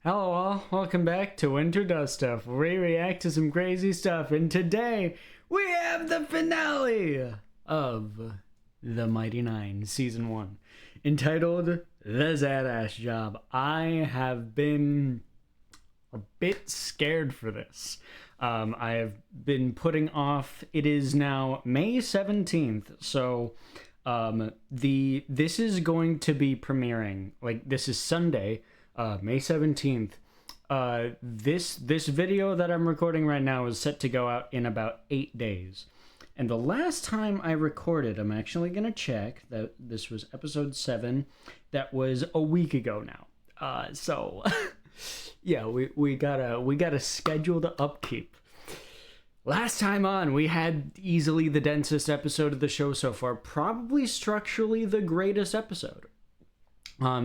Hello all, welcome back to Winter Dust Stuff, where we react to some crazy stuff, and today we have the finale of The Mighty Nein, Season 1, entitled The Zadash Job. I have been a bit scared for this. I have been putting off, it is now May 17th, so this is going to be premiering, this is Sunday, May 17th. This video that I'm recording right now is set to go out in about 8 days. And the last time I recorded, I'm actually going to check that this was episode 7. That was a week ago now. So yeah, we gotta schedule the upkeep. Last time on, we had easily the densest episode of the show so far, probably structurally the greatest episode.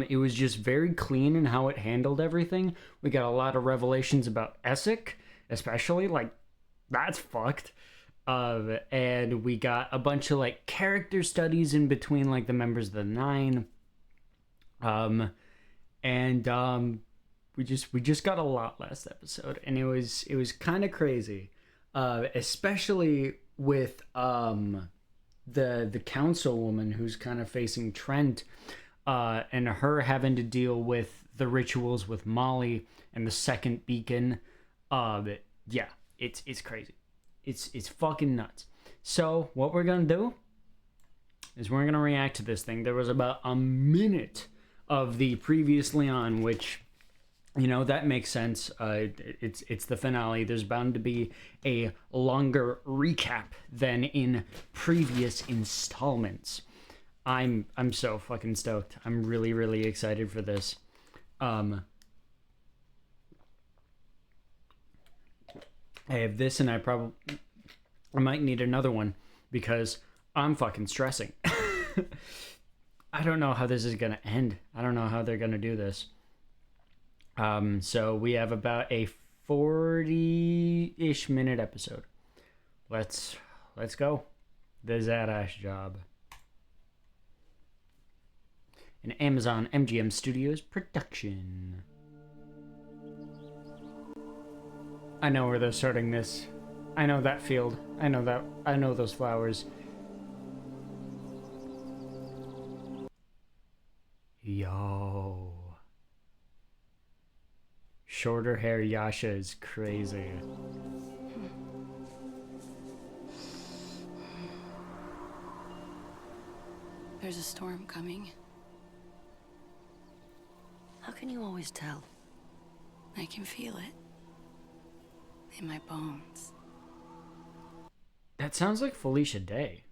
It was just very clean in how it handled everything. We got a lot of revelations about Essek, especially, that's fucked. And we got a bunch of, character studies in between, the members of the Nine. We just got a lot last episode, and it was kind of crazy. Especially with, the councilwoman who's kind of facing Trent, and her having to deal with the rituals with Molly and the second beacon. Yeah, it's crazy. It's fucking nuts. So what we're gonna do is we're gonna react to this thing. There was about a minute of the previously on, which, that makes sense. It's the finale. There's bound to be a longer recap than in previous installments. I'm so fucking stoked. I'm really, really excited for this. I have this, and I might need another one because I'm fucking stressing. I don't know how this is gonna end. I don't know how they're gonna do this. So we have about a 40-ish minute episode. Let's go. The Zadash Job. An Amazon MGM Studios production. I know where they're starting this. I know that field. I know those flowers. Yo. Shorter hair Yasha is crazy. There's a storm coming. How can you always tell? I can feel it. In my bones. That sounds like Felicia Day.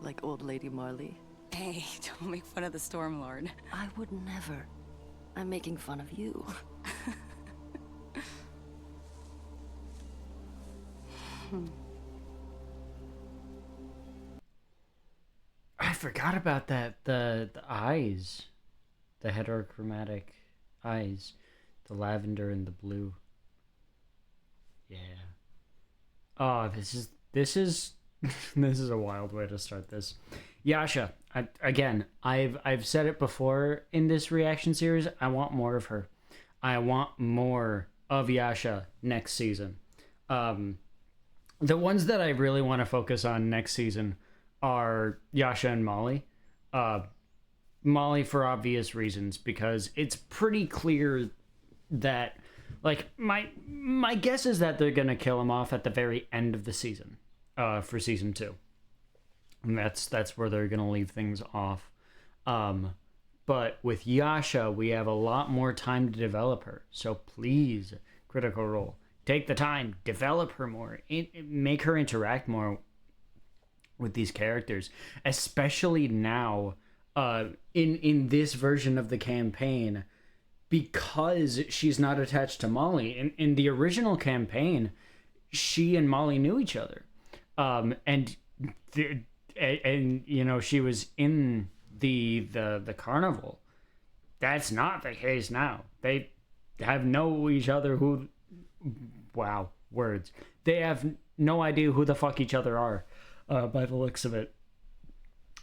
Like old Lady Marley? Hey, don't make fun of the Storm Lord. I would never. I'm making fun of you. I forgot about that. The eyes. The heterochromatic eyes. The lavender and the blue. Yeah. Oh, this is this is a wild way to start this. Yasha, I've said it before in this reaction series. I want more of her. I want more of Yasha next season. The ones that I really want to focus on next season are Yasha and Molly. Molly for obvious reasons, because it's pretty clear that, my guess is that they're gonna kill him off at the very end of the season, for season 2. And that's where they're gonna leave things off. But with Yasha, we have a lot more time to develop her. So please, Critical Role, take the time, develop her more, make her interact more with these characters, especially now, in this version of the campaign, because she's not attached to Molly. In the original campaign, she and Molly knew each other, and she was in the carnival. That's not the case now. They have know each other. Wow, words. They have no idea who the fuck each other are, by the looks of it.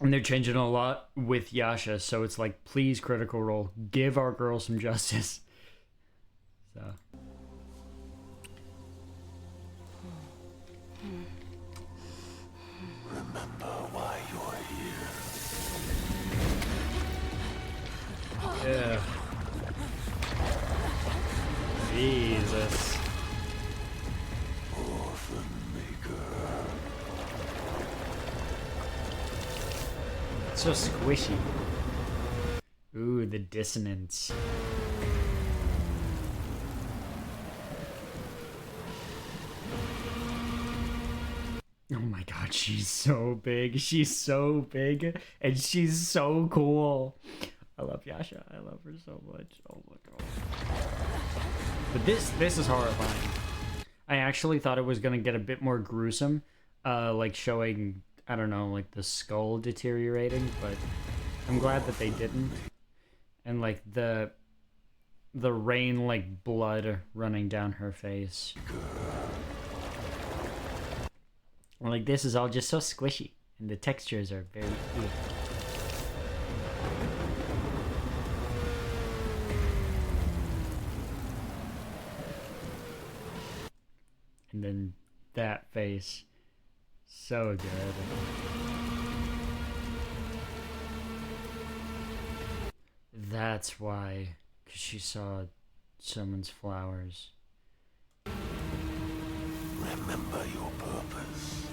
And they're changing a lot with Yasha, so it's like, please, Critical Role, give our girl some justice. So. Remember why you're here. Yeah. Jesus. Orphan Maker. So squishy. Ooh, the dissonance. Oh my god, she's so big. She's so big. And she's so cool. I love Yasha. I love her so much. Oh my god. But this is horrifying. I actually thought it was gonna get a bit more gruesome. Like showing, I don't know, like the skull deteriorating, but I'm glad that they didn't. And like the rain, like blood running down her face. Like, this is all just so squishy, and the textures are very cute. And then that face, so good. That's why, because she saw someone's flowers. Remember your purpose.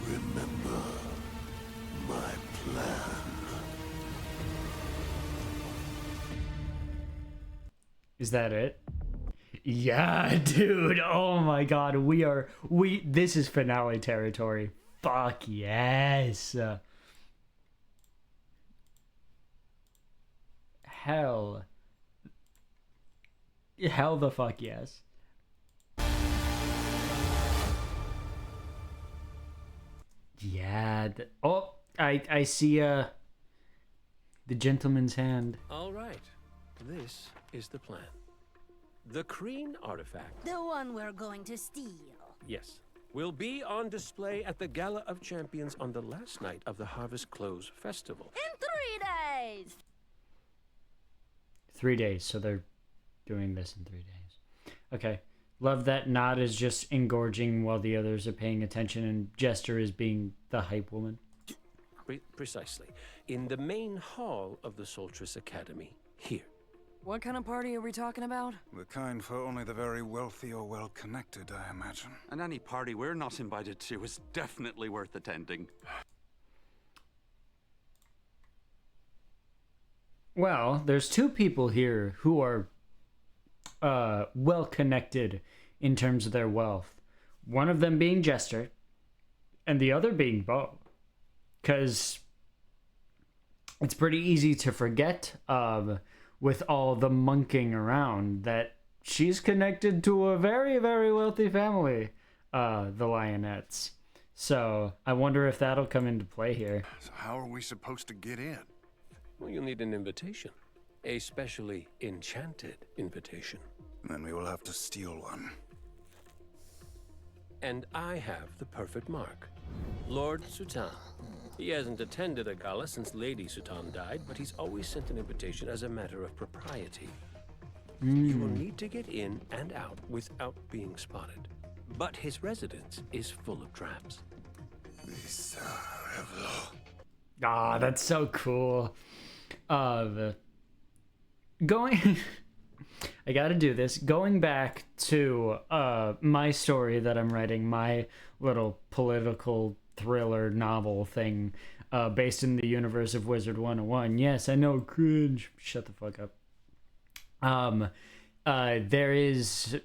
Remember my plan. Is that it? Yeah, dude. Oh my god. This is finale territory. Fuck yes. Hell the fuck yes. Yeah. Oh, I see the gentleman's hand. All right. This is the plan. The Kreen artifact, The one we're going to steal. yes, will be on display at the Gala of Champions on the last night of the Harvest Close Festival. In 3 days! 3 days, so they're doing this in 3 days. Okay. Love that Nod is just engorging while the others are paying attention and Jester is being the hype woman. Precisely. In the main hall of the Soltris Academy, here. What kind of party are we talking about? The kind for only the very wealthy or well-connected, I imagine. And any party we're not invited to is definitely worth attending. Well, there's two people here who are well-connected in terms of their wealth. One of them being Jester, and the other being Bo. Because it's pretty easy to forget with all the monkeying around that she's connected to a very, very wealthy family, the Lionettes. So I wonder if that'll come into play here. So how are we supposed to get in? Well, you'll need an invitation. A specially enchanted invitation. Then we will have to steal one. And I have the perfect mark. Lord Sutan. He hasn't attended a gala since Lady Sutan died, but he's always sent an invitation as a matter of propriety. You will need to get in and out without being spotted. But his residence is full of traps. Ah, that's so cool. Going I gotta do this. Going back to my story that I'm writing, my little political thriller novel thing based in the universe of Wizard 101. Yes, I know, cringe. Shut the fuck up. There is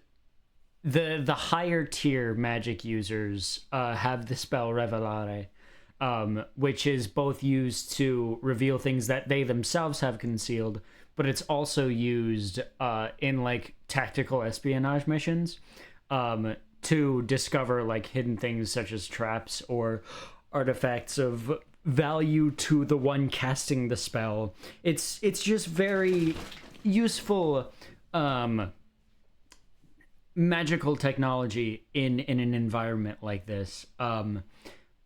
the higher tier magic users have the spell Revelare, which is both used to reveal things that they themselves have concealed, but it's also used in like tactical espionage missions to discover like hidden things such as traps or artifacts of value to the one casting the spell. It's just very useful magical technology in an environment like this.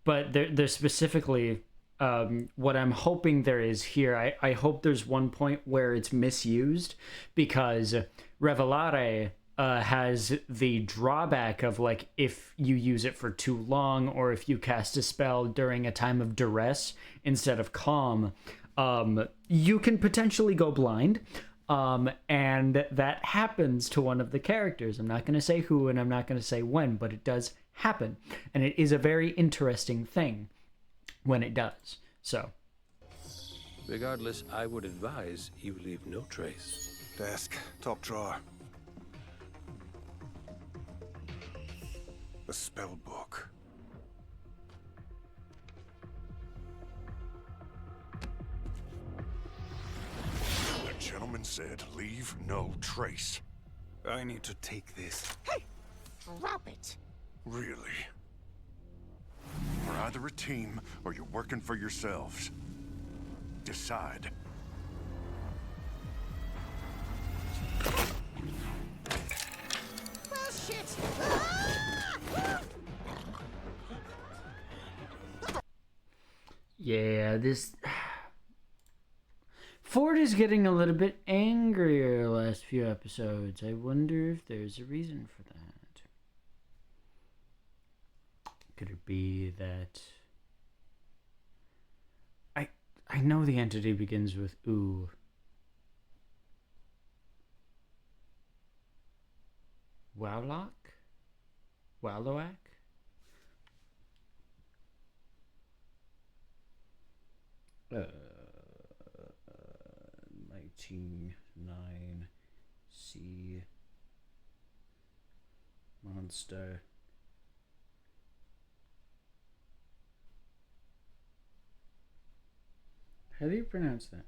but there's specifically what I'm hoping there is here. I hope there's one point where it's misused, because Revelare has the drawback of, like, if you use it for too long, or if you cast a spell during a time of duress instead of calm, you can potentially go blind. And that happens to one of the characters. I'm not going to say who, and I'm not going to say when, but it does happen. And it is a very interesting thing when it does. So. Regardless, I would advise you leave no trace. Desk, top drawer. The spell book. The gentleman said, leave no trace. I need to take this. Hey! Drop it! Really? We're either a team, or you're working for yourselves. Decide. Well, shit! Yeah, this... Ford is getting a little bit angrier the last few episodes. I wonder if there's a reason for that. Could it be that... I know the entity begins with ooh. Wowlock? Walloak? Mighty 9 C monster. How do you pronounce that?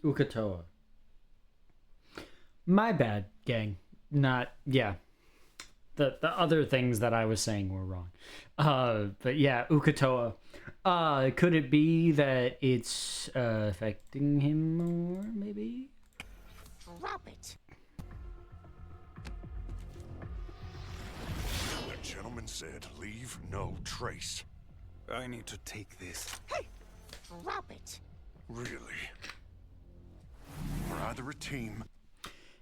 Ukatoa. My bad, gang. Not, yeah. The other things that I was saying were wrong. But yeah, Ukatoa. Could it be that it's affecting him more, maybe? Drop it! The gentleman said, leave no trace. I need to take this. Hey! Drop it! Really? We're either a team.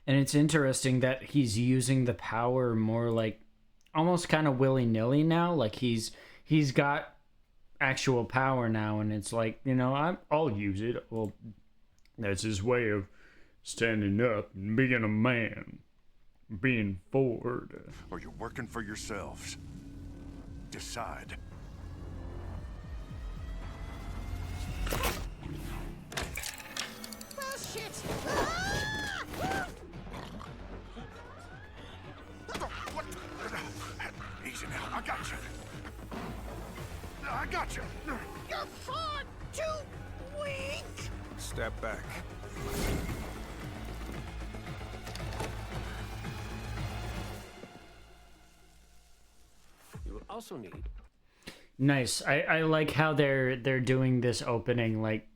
And it's interesting that he's using the power more like almost kind of willy-nilly now. Like he's got actual power now, and it's like, you know, I'll use it. Well, that's his way of standing up and being a man, being Ford. Or you're working for yourselves. Decide. Well, shit! What? Easy now. I got you. I got you. You're far too weak! Step back. You will also need... Nice. I like how they're doing this opening, like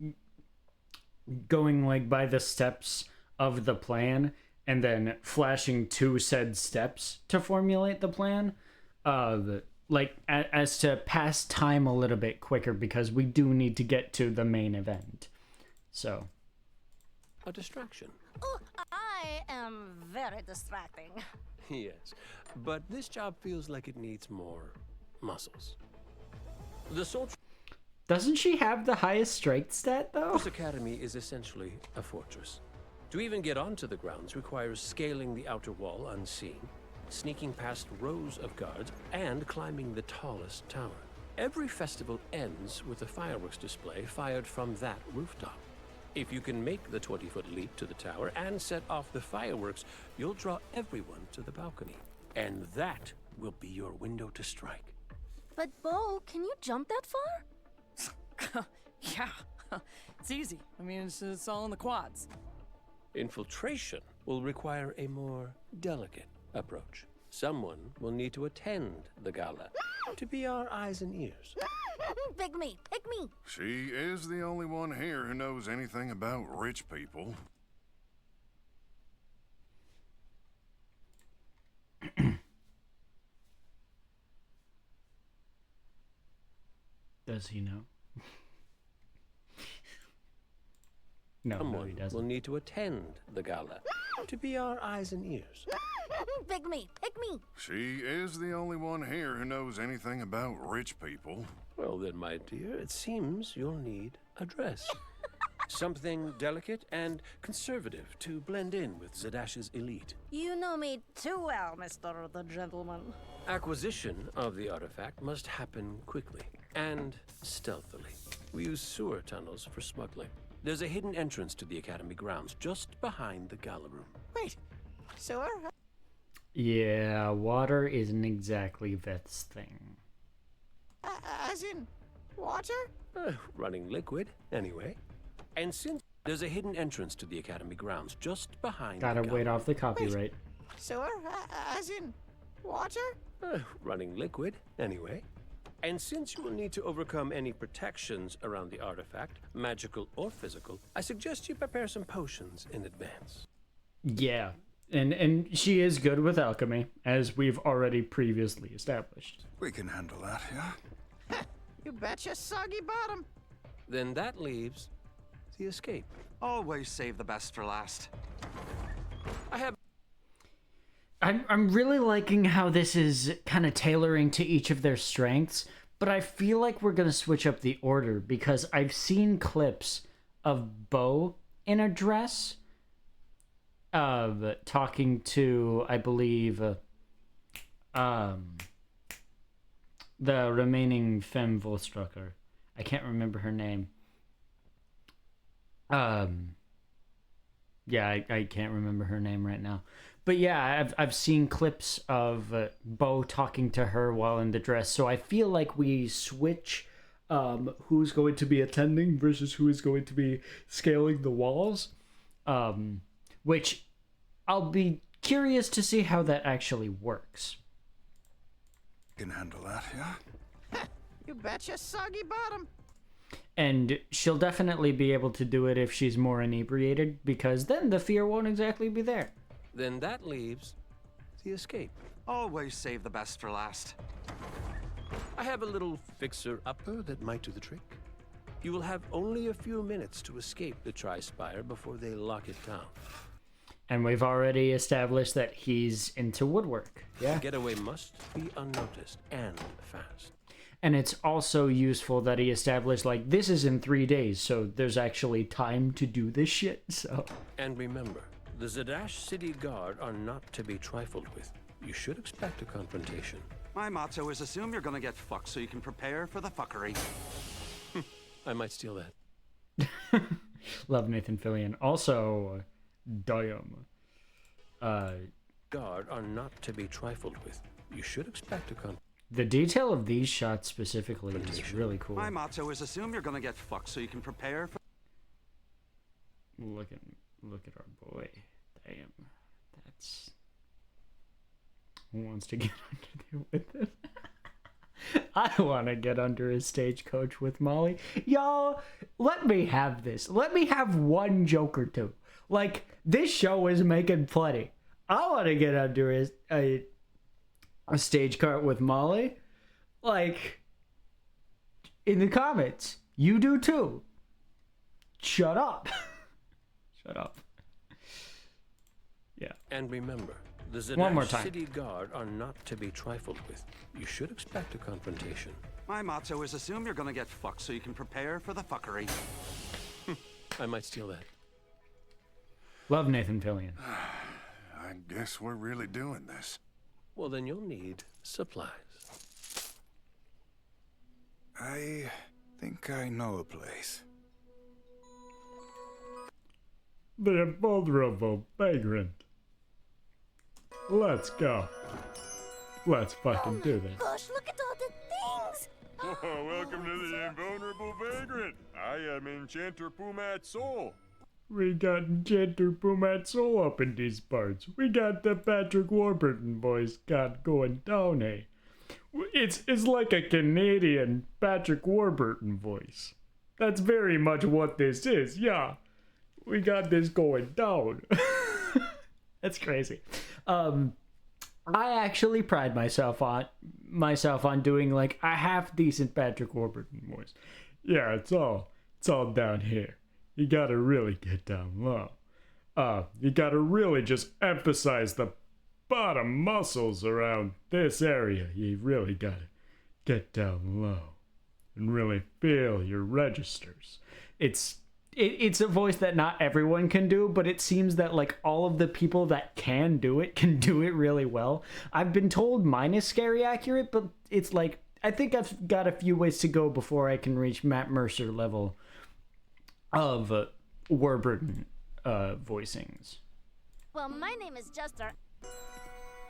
going like by the steps of the plan and then flashing to said steps to formulate the plan. Like as to pass time a little bit quicker, because we do need to get to the main event. So a distraction. Oh, I am very distracting. Yes, but this job feels like it needs more muscles. The Soldiers doesn't she have the highest strength stat though? Academy is essentially a fortress. To even get onto the grounds requires scaling the outer wall unseen, sneaking past rows of guards, and climbing the tallest tower. Every festival ends with a fireworks display fired from that rooftop. If you can make the 20-foot leap to the tower and set off the fireworks, you'll draw everyone to the balcony. And that will be your window to strike. But Bo, can you jump that far? Yeah, it's easy. I mean, it's all in the quads. Infiltration will require a more delicate approach. Someone will need to attend the gala to be our eyes and ears. Pick me, pick me. She is the only one here who knows anything about rich people. Does he know? No, he Someone doesn't. will need to attend the gala to be our eyes and ears. Pick me, pick me. She is the only one here who knows anything about rich people. Well then, my dear, it seems you'll need a dress. Something delicate and conservative to blend in with Zadash's elite. You know me too well, Mr. the Gentleman. Acquisition of the artifact must happen quickly and stealthily. We use sewer tunnels for smuggling. There's a hidden entrance to the Academy grounds just behind the gala room. Wait, sewer? Yeah, water isn't exactly Veth's thing. As in, water? Running liquid, anyway. And since there's a hidden entrance to the Academy grounds just behind Gotta the gala wait off the copyright. Sewer? As in, water? running liquid, anyway. And since you will need to overcome any protections around the artifact, magical or physical, I suggest you prepare some potions in advance. Yeah, and she is good with alchemy, as we've already previously established. We can handle that, yeah? You betcha, soggy bottom. Then that leaves the escape. Always save the best for last. I'm really liking how this is kind of tailoring to each of their strengths, but I feel like we're gonna switch up the order because I've seen clips of Bo in a dress, talking to, I believe, the remaining femme Volstrucker. I can't remember her name. Yeah, I can't remember her name right now. But yeah, I've seen clips of Bo talking to her while in the dress, so I feel like we switch who's going to be attending versus who is going to be scaling the walls, which I'll be curious to see how that actually works. Can handle that, yeah? You betcha, soggy bottom. And she'll definitely be able to do it if she's more inebriated, because then the fear won't exactly be there. Then that leaves the escape. Always save the best for last. I have a little fixer-upper that might do the trick. You will have only a few minutes to escape the Tri-Spire before they lock it down. And we've already established that he's into woodwork. Yeah. The getaway must be unnoticed and fast. And it's also useful that he established, like, this is in 3 days, so there's actually time to do this shit, so... And remember, the Zadash City Guard are not to be trifled with. You should expect a confrontation. My motto is assume you're gonna get fucked so you can prepare for the fuckery. I might steal that. Love Nathan Fillion. Also, damn. Guard are not to be trifled with. You should expect a confrontation. The detail of these shots specifically is really cool. My motto is assume you're gonna get fucked so you can prepare for... Look at our boy. Damn. That's... Who wants to get under there with him? I want to get under his stagecoach with Molly. Y'all, let me have this. Let me have one joke or two. Like, this show is making plenty. I want to get under a stage cart with Molly. Like, in the comments, you do too. Shut up. Shut up. Yeah. And remember, the One more Zadash time. City Guard are not to be trifled with. You should expect a confrontation. My motto is assume you're gonna get fucked so you can prepare for the fuckery. I might steal that. Love Nathan Fillion. I guess we're really doing this. Well, then you'll need supplies. I think I know a place. The vulnerable vagrant. Let's go. Let's fucking do this. Gosh, look at all the things. Welcome to the Invulnerable Vagrant. I am Enchanter Pumat Soul. We got Enchanter Pumat Soul up in these parts. We got the Patrick Warburton voice got going down, eh? It's like a Canadian Patrick Warburton voice. That's very much what this is, yeah. We got this going down. That's crazy. I actually pride myself on doing like a half decent Patrick Warburton voice. Yeah, it's all down here. You gotta really get down low. You gotta really just emphasize the bottom muscles around this area. You really gotta get down low and really feel your registers. It's a voice that not everyone can do, but it seems that like all of the people that can do it really well. I've been told mine is scary accurate, but it's like I think I've got a few ways to go before I can reach Matt Mercer level of Warburton voicings. Well, my name is Jester.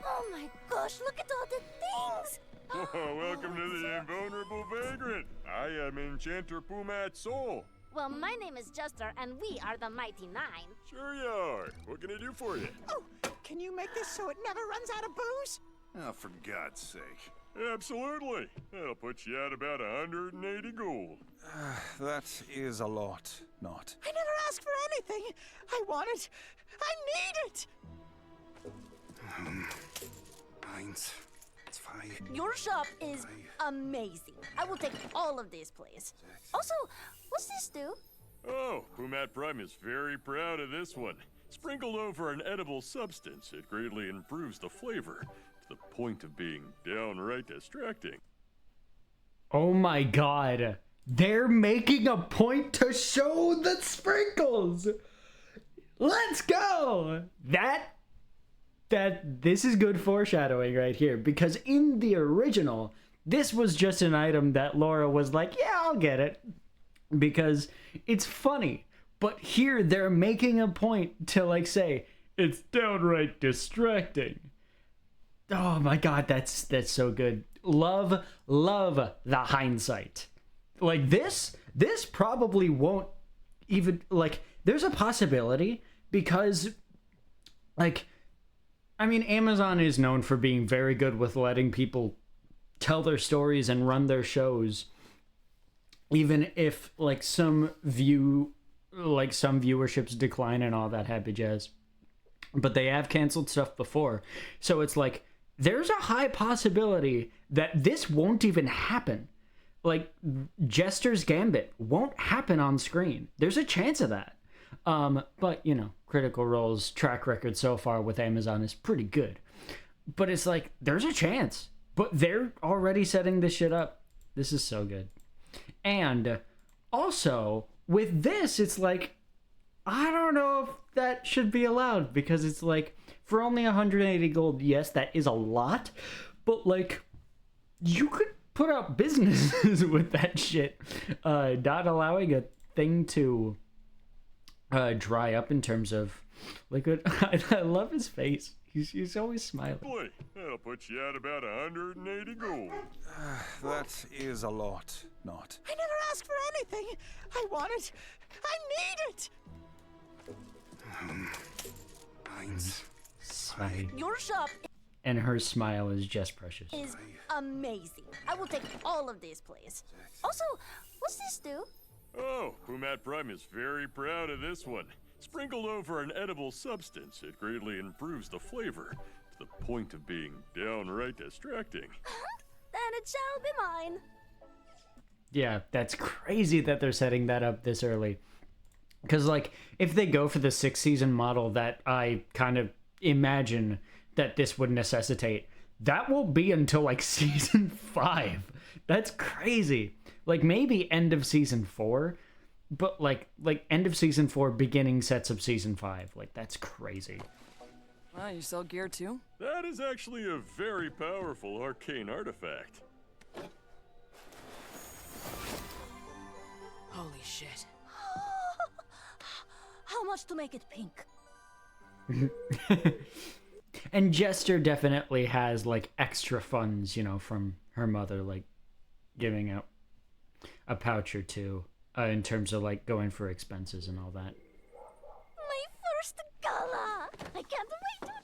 Oh my gosh, look at all the things! Oh, welcome to the Invulnerable Vagrant. I am Enchanter Pumat Soul. Well, my name is Jester, and we are the Mighty Nine. Sure you are. What can I do for you? Oh, can you make this so it never runs out of booze? Oh, for God's sake. Absolutely. That'll put you at about 180 gold. That is a lot, not. I never asked for anything. I want it. I need it. Eins, zwei. Your shop is amazing. I will take all of these, please. Also, what's this do? Oh, Pumat Prime is very proud of this one. Sprinkled over an edible substance, it greatly improves the flavor, to the point of being downright distracting. Oh my god. They're making a point to show the sprinkles. Let's go. This is good foreshadowing right here, because in the original, this was just an item that Laura was like, yeah, I'll get it, because it's funny. But here they're making a point to like say it's downright distracting. Oh my god, that's so good. Love the hindsight. Like this probably won't even like there's a possibility because like I mean Amazon is known for being very good with letting people tell their stories and run their shows even if like some viewerships decline and all that happy jazz. But they have canceled stuff before. So it's like there's a high possibility that this won't even happen. Like Jester's Gambit won't happen on screen. There's a chance of that. But you know, Critical Role's track record so far with Amazon is pretty good. But it's like there's a chance. But they're already setting this shit up. This is so good. And also with this, it's like I don't know if that should be allowed because it's like for only 180 gold, yes, that is a lot, but like you could put out businesses with that shit. Not allowing a thing to dry up in terms of liquid. I love his face. He's always smiling. Boy, that'll put you at about 180 gold. That is a lot, not. I never asked for anything. I want it. I need it. Eins, Smiley. Your shop And her smile is just precious. is amazing. I will take all of these, please. Also, what's this do? Oh, Pumat Prime is very proud of this one. Sprinkled over an edible substance, it greatly improves the flavor, to the point of being downright distracting. Then it shall be mine. Yeah, that's crazy that they're setting that up this early. Because, like, if they go for the 6-season model that I kind of imagine that this would necessitate, that won't be until, like, season 5. That's crazy. Like, maybe end of season 4, but, like end of season 4, beginning sets of season 5. Like, that's crazy. You sell gear too? That is actually a very powerful arcane artifact. Holy shit. How much to make it pink? And Jester definitely has, like, extra funds, you know, from her mother, like, giving out a pouch or two in terms of, like, going for expenses and all that. first gala. I can't wait to dance.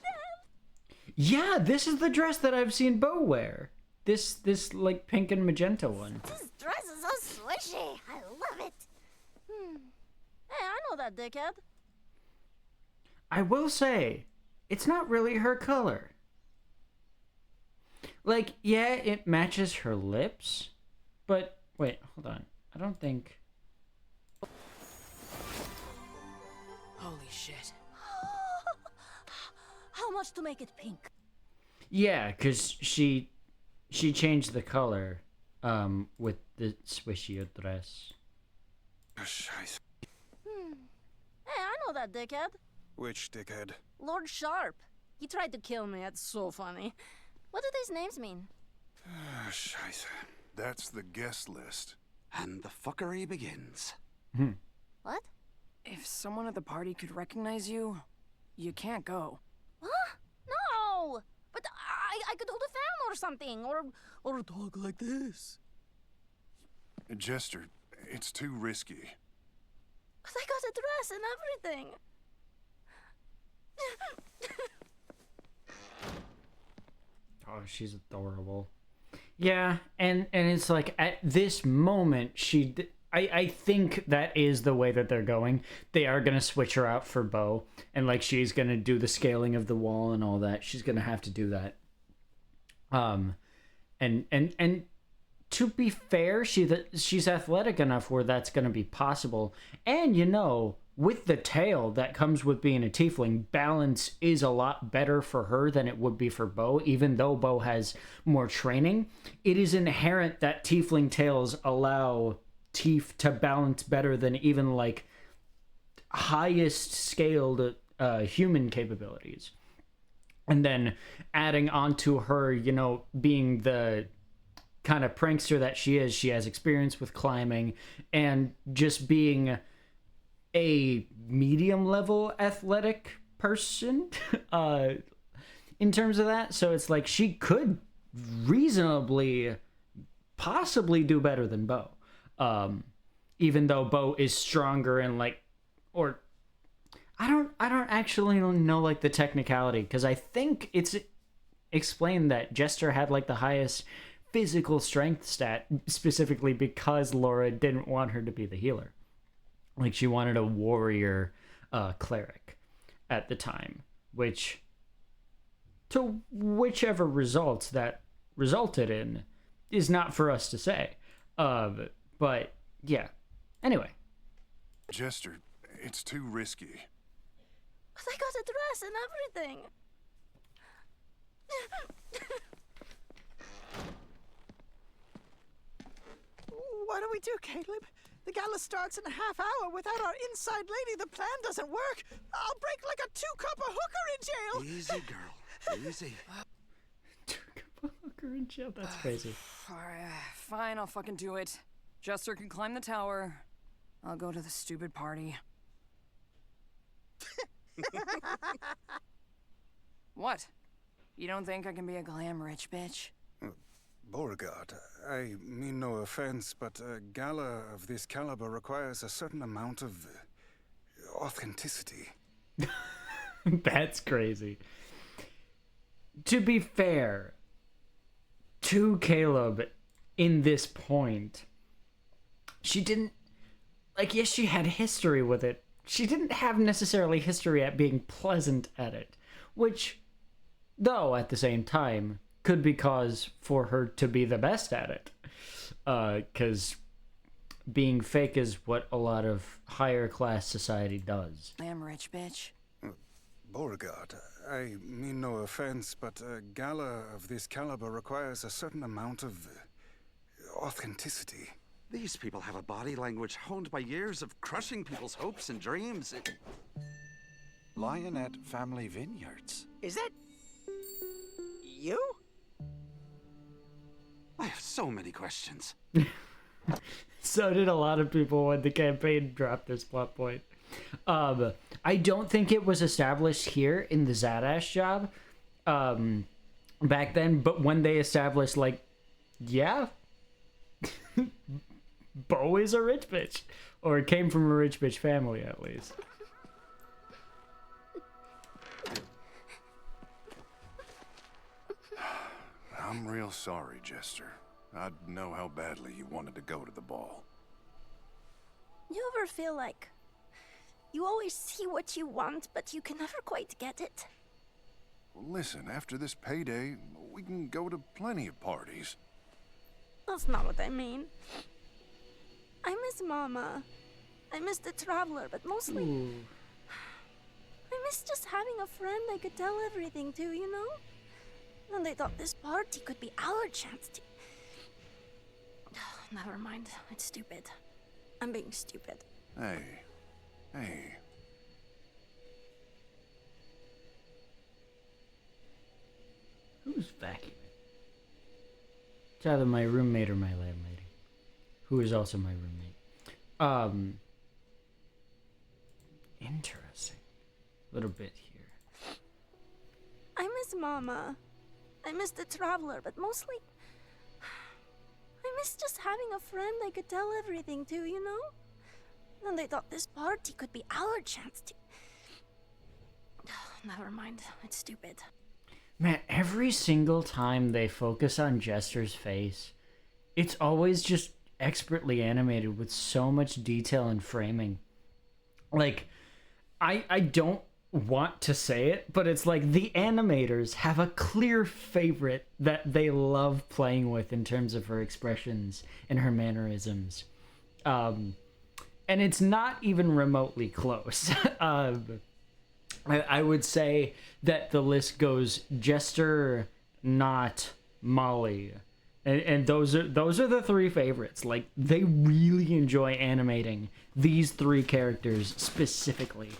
Yeah, this is the dress that I've seen Bo wear. This like pink and magenta one. This dress is so swishy. I love it. Hey, I know that dickhead. I will say, it's not really her color. Like, yeah, it matches her lips, but wait, hold on. I don't think... Holy shit. How much to make it pink? Yeah, because she changed the color with the swishy dress. Scheiße. Hey, I know that dickhead. Which dickhead? Lord Sharp. He tried to kill me. It's so funny. What do these names mean? Scheiße. That's the guest list. And the fuckery begins. What? If someone at the party could recognize you, you can't go. Huh? No! But I could hold a fan or something, or talk like this. Jester, it's too risky. But I got a dress and everything. Oh, she's adorable. Yeah, and it's like at this moment I think that is the way that they're going. They are gonna switch her out for Bo, and like she's gonna do the scaling of the wall and all that. She's gonna have to do that. And to be fair, she's athletic enough where that's gonna be possible. And you know, with the tail that comes with being a tiefling, balance is a lot better for her than it would be for Bo. Even though Bo has more training, it is inherent that tiefling tails allow Teef to balance better than even like highest scaled human capabilities. And then adding onto her, you know, being the kind of prankster that she is, she has experience with climbing and just being a medium level athletic person in terms of that. So it's like she could reasonably possibly do better than Bo. Even though Bo is stronger and like, or I don't actually know like the technicality, because I think it's explained that Jester had like the highest physical strength stat specifically because Laura didn't want her to be the healer. Like she wanted a warrior cleric at the time, which to whichever results that resulted in is not for us to say. But yeah. Anyway. Jester, it's too risky. But I got a dress and everything. What do we do, Caleb? The gala starts in a half hour. Without our inside lady, the plan doesn't work. I'll break like a two-cuppa hooker in jail. Easy, girl. Easy. Two-cuppa hooker in jail? That's crazy. Alright, fine, I'll fucking do it. Jester can climb the tower. I'll go to the stupid party. What? You don't think I can be a glam rich bitch? Beauregard, I mean no offense, but a gala of this caliber requires a certain amount of authenticity. That's crazy. To be fair to Caleb in this point, she didn't, like, yes, she had history with it. She didn't have necessarily history at being pleasant at it, which, though, at the same time, could be cause for her to be the best at it. Because being fake is what a lot of higher class society does. I'm rich, bitch. Beauregard, I mean no offense, but a gala of this caliber requires a certain amount of authenticity. These people have a body language honed by years of crushing people's hopes and dreams. Lionette Family Vineyards. Is that you? I have so many questions. So did a lot of people when the campaign dropped this plot point. I don't think it was established here in the Zadash job back then, but when they established, like, yeah, Bo is a rich bitch, or came from a rich bitch family at least. I'm real sorry, Jester. I know how badly you wanted to go to the ball. You ever feel like you always see what you want, but you can never quite get it? Well, listen, after this payday, we can go to plenty of parties. That's not what I mean. I miss Mama. I miss the Traveler, but mostly... I miss just having a friend I could tell everything to, you know? And I thought this party could be our chance to... Never mind. It's stupid. I'm being stupid. Hey. Who's vacuuming? It's either my roommate or my landlady, who is also my roommate. Interesting. A little bit here. I miss Mama. I miss the Traveler, but mostly... I miss just having a friend I could tell everything to, you know? And I thought this party could be our chance to... Never mind. It's stupid. Man, every single time they focus on Jester's face, it's always just expertly animated with so much detail and framing. Like, I don't want to say it, but it's like the animators have a clear favorite that they love playing with in terms of her expressions and her mannerisms. And it's not even remotely close. I would say that the list goes Jester, not Molly. And those are the three favorites. Like, they really enjoy animating these three characters specifically.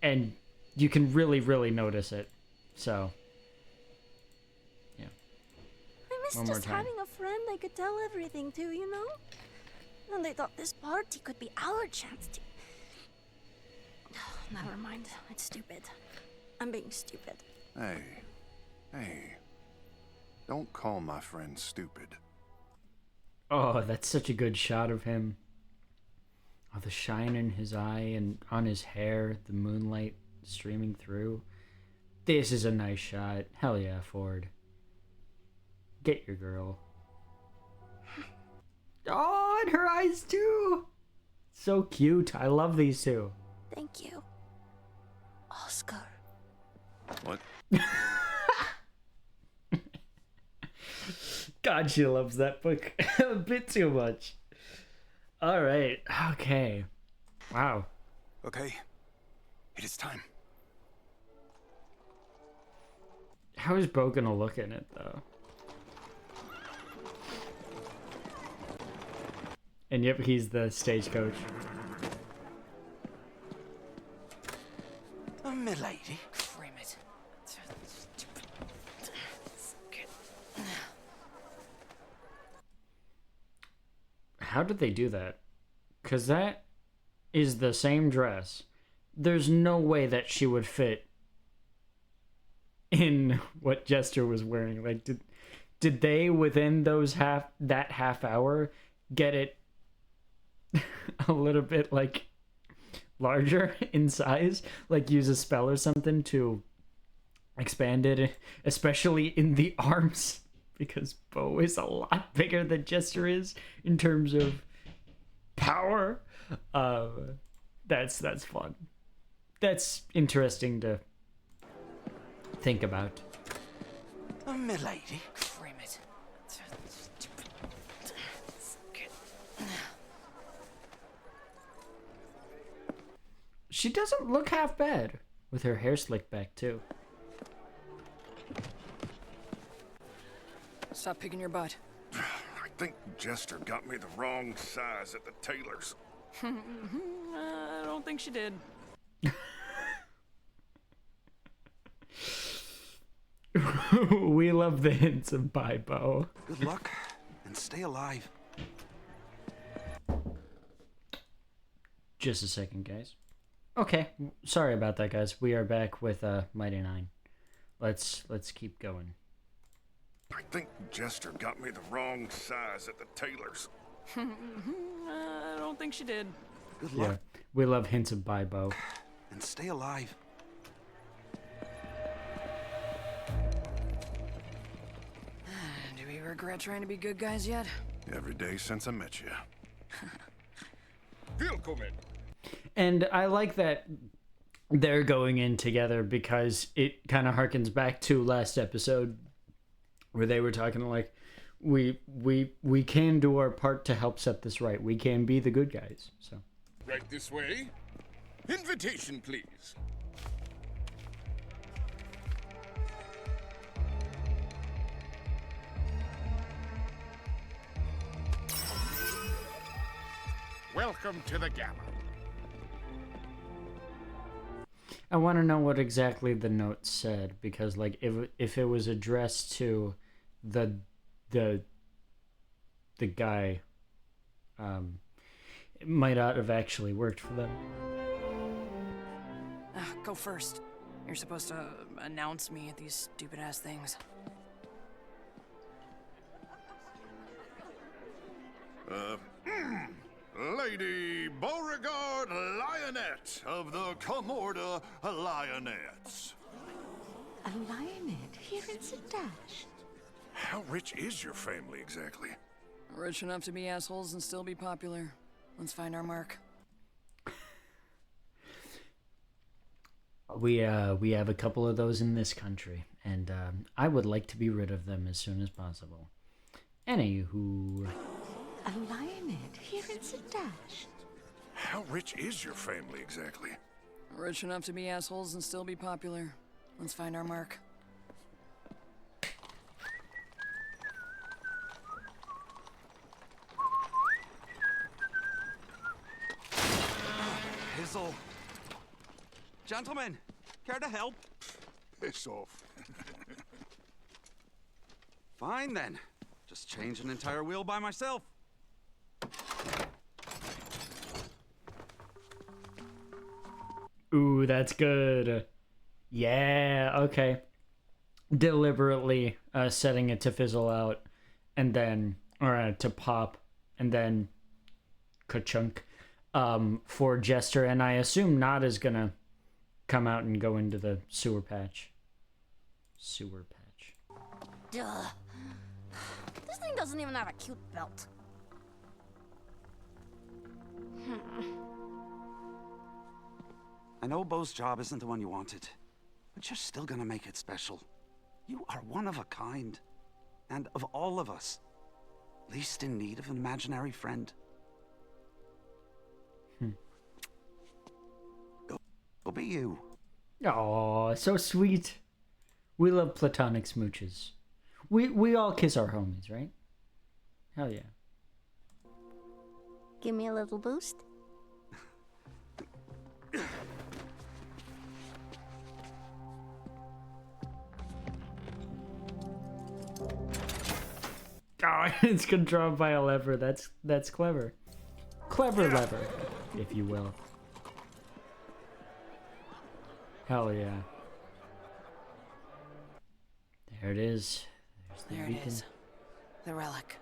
And you can really notice it. So, yeah. I miss just having a friend I could tell everything to, you know? And I thought this party could be our chance to... Never mind. It's stupid. I'm being stupid. Hey. Don't call my friend stupid. Oh, that's such a good shot of him. Oh, the shine in his eye and on his hair, the moonlight streaming through. This is a nice shot. Hell yeah, Ford. Get your girl. Oh, and her eyes too. So cute. I love these two. Thank you, Oscar. What? God, she loves that book a bit too much. All right. Okay. Wow. Okay. It is time. How is Bo gonna look in it, though? And yep, he's the stagecoach. Oh, milady. Frame it. How did they do that? Because that is the same dress. There's no way that she would fit in what Jester was wearing. Like, did they, within those half hour, get it a little bit, like, larger in size? Like, use a spell or something to expand it, especially in the arms? Because Bo is a lot bigger than Jester is in terms of power. That's fun. That's interesting to think about. Oh, milady. Frame it. She doesn't look half bad with her hair slicked back too. Stop picking your butt. I think Jester got me the wrong size at the tailor's. I don't think she did. We love the hints of bye, Bo. Good luck and stay alive. Just a second, guys. Okay, sorry about that, guys. We are back with Mighty Nein. Let's keep going. I think Jester got me the wrong size at the tailor's. I don't think she did. Good luck. Yeah, we love hints of bye, Bo. And stay alive. regret trying to be good guys yet? Every day since I met you. And I like that they're going in together because it kind of harkens back to last episode where they were talking like, we can do our part to help set this right. We can be the good guys. So Right this way. Invitation, please. Welcome to the gala. I want to know what exactly the note said, because like if it was addressed to the guy, it might not have actually worked for them. Go first. You're supposed to announce me at these stupid ass things. Lady Beauregard Lionette of the Comorda Lionettes. A lionette here in Zadash. How rich is your family exactly? Rich enough to be assholes and still be popular. Let's find our mark. We have a couple of those in this country, and I would like to be rid of them as soon as possible. Anywho, A lionette here in Zadash. How rich is your family exactly? Rich enough to be assholes and still be popular. Let's find our mark. Hizzle. Gentlemen, care to help? Piss off. Fine then. Just change an entire wheel by myself. ooh, that's good. Yeah, okay. Deliberately setting it to fizzle out, and then or to pop, and then ka-chunk for Jester, and I assume Nod is gonna come out and go into the sewer patch. Sewer patch. Duh. This thing doesn't even have a cute belt. I know Bo's job isn't the one you wanted, but you're still gonna make it special. You are one of a kind, and of all of us, least in need of an imaginary friend. Go be you. Aw, so sweet. We love platonic smooches. We all kiss our homies, right? Hell yeah. Give me a little boost. Oh, it's controlled by a lever. That's clever. Clever lever, if you will. Hell yeah. There it is. There's the There beacon. it is. The relic.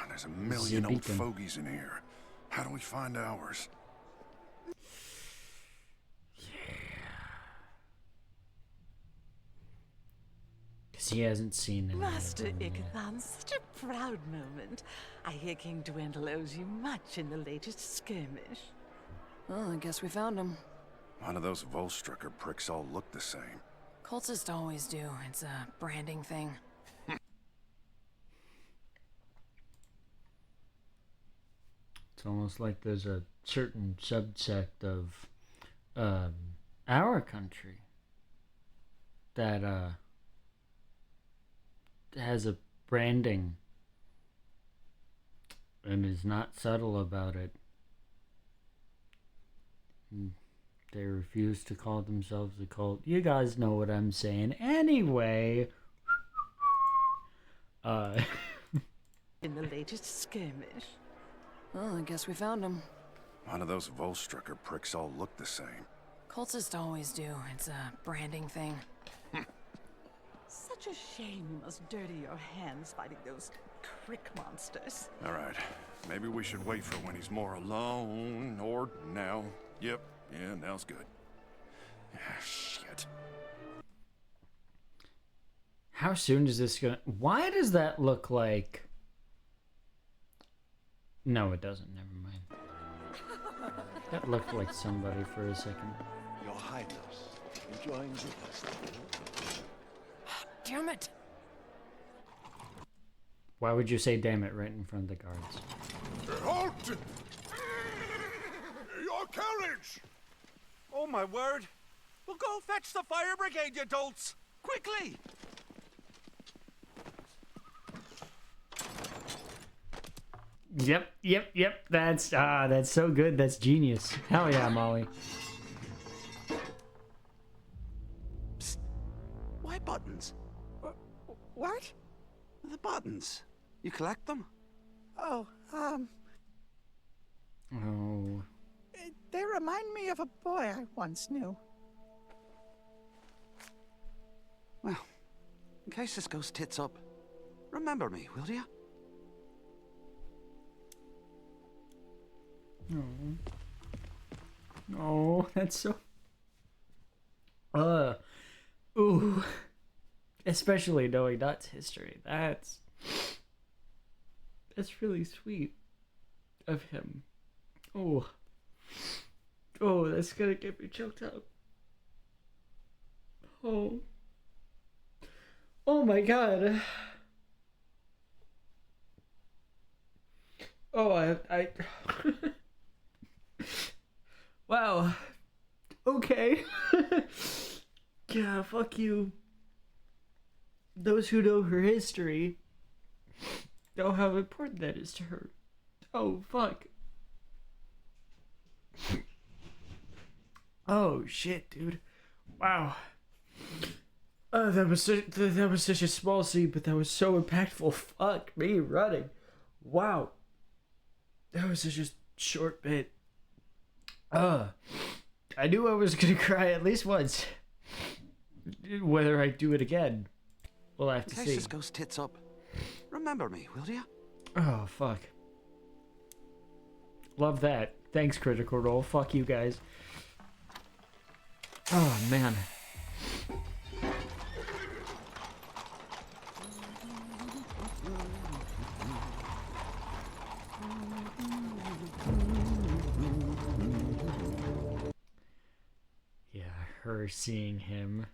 There's a million The old beacon. fogies in here. How do we find ours? Because he hasn't seen it. Master Ickathon, such a proud moment. I hear King Dwendal owes you much in the latest skirmish. Well, I guess we found him. Why do those Volstrucker pricks all look the same? Cultists always do. It's a branding thing. It's almost like there's a certain subsect of our country that has a branding and is not subtle about it. They refuse to call themselves a cult. You guys know what I'm saying. Anyway, In the latest skirmish. Well, I guess we found him. Why do those Volstrucker pricks all look the same? Cultists always do. It's a branding thing. Such a shame you must dirty your hands fighting those crick monsters. All right, maybe we should wait for when he's more alone, or now. Yep, yeah, now's good. Ah, shit. How soon is this gonna... Why does that look like... No, it doesn't. Never mind. That looked like somebody for a second. Your Highness, enjoying the festival? Damn it! Why would you say damn it right in front of the guards? Halt! Your carriage! Oh, my word. Well, go fetch the fire brigade, you dolts! Quickly! Yep. That's so good. That's genius. Hell yeah, Molly. Psst. Why buttons? What? The buttons. You collect them? Oh, Oh. they remind me of a boy I once knew. Well, in case this goes tits up, remember me, will you? No. No, that's so... Ooh. Especially knowing Dot's history. That's really sweet of him. Oh. Oh, that's gonna get me choked up. Oh. Oh my god. Oh, I Wow. Okay. Yeah, fuck you. Those who know her history know how important that is to her. Oh, fuck. Oh, shit, dude. Wow. That was such a small scene, but that was so impactful. Fuck me running. Wow. That was such a short bit. I knew I was gonna cry at least once. Whether I do it again, we'll have to see. In case this goes tits up, remember me, will you? Oh, fuck. Love that. Thanks, Critical Role. Fuck you guys. Oh, man. Yeah, her seeing him.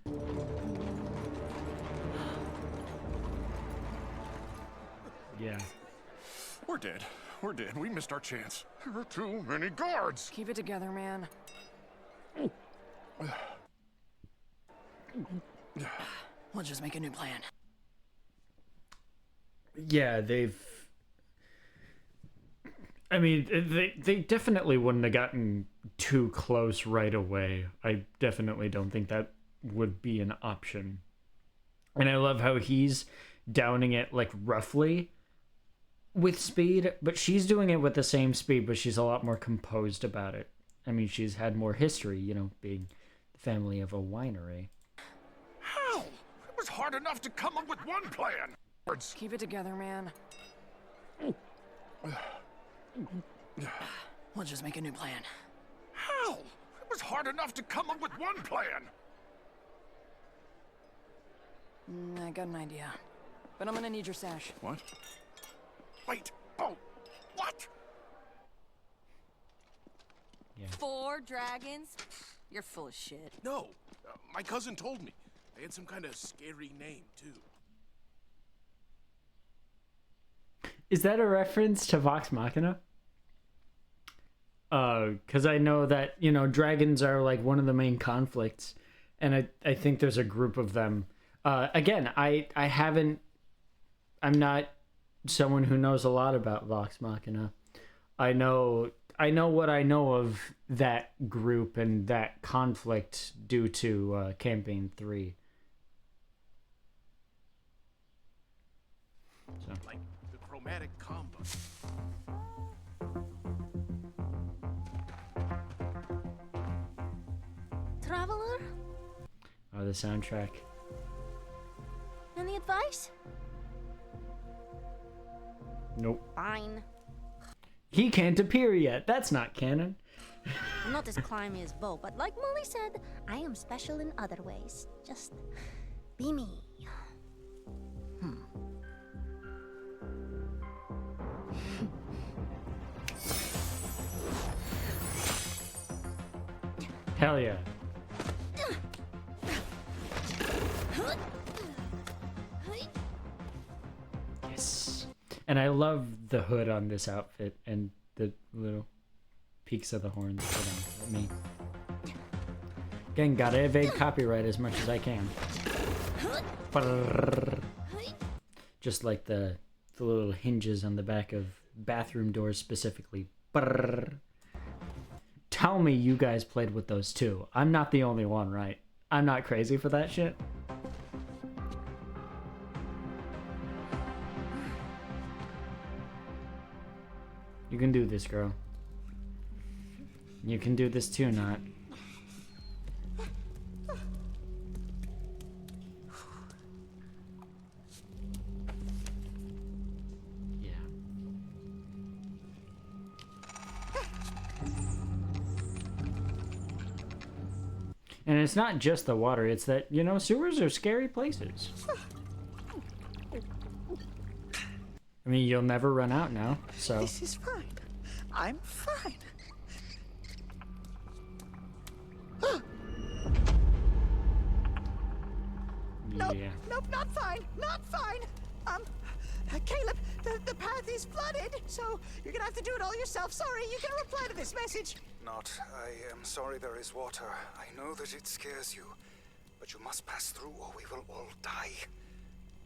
Yeah. We're dead. We're dead. We missed our chance. There are too many guards. Keep it together, man. We'll just make a new plan. Yeah, I mean, they definitely wouldn't have gotten too close right away. I definitely don't think that would be an option. And I love how he's downing it, like, roughly with speed, but she's doing it with the same speed, but she's a lot more composed about it. I mean, she's had more history, you know, being the family of a winery. How? It was hard enough to come up with one plan. Keep it together, man. We'll just make a new plan. How? It was hard enough to come up with one plan. I got an idea. But I'm gonna need your sash. What? Wait. Oh, what? Yeah. 4 dragons? You're full of shit. No, my cousin told me. They had some kind of scary name, too. Is that a reference to Vox Machina? Because I know that, you know, dragons are like one of the main conflicts, and I think there's a group of them. Again, I'm not someone who knows a lot about Vox Machina. I know what I know of that group and that conflict due to Campaign 3. So. Like the chromatic combo. Traveler? Oh, the soundtrack. Any advice? Nope. Fine. He can't appear yet. That's not canon. I'm not as climby as Bo, but like Molly said, I am special in other ways. Just be me. Hell yeah. Yes. And I love the hood on this outfit and the little peaks of the horns put on me. Again, gotta evade copyright as much as I can. Just like the little hinges on the back of bathroom doors specifically. Tell me you guys played with those too. I'm not the only one, right? I'm not crazy for that shit. You can do this, girl. You can do this too, not. And it's not just the water, it's that, you know, sewers are scary places. I mean, you'll never run out now, so... This is fine. I'm fine. Nope, Yeah. nope, not fine, not fine. Caleb, the path is flooded, so you're gonna have to do it all yourself. Sorry, you can reply to this message. Not. I am sorry there is water. I know that it scares you, but you must pass through or we will all die.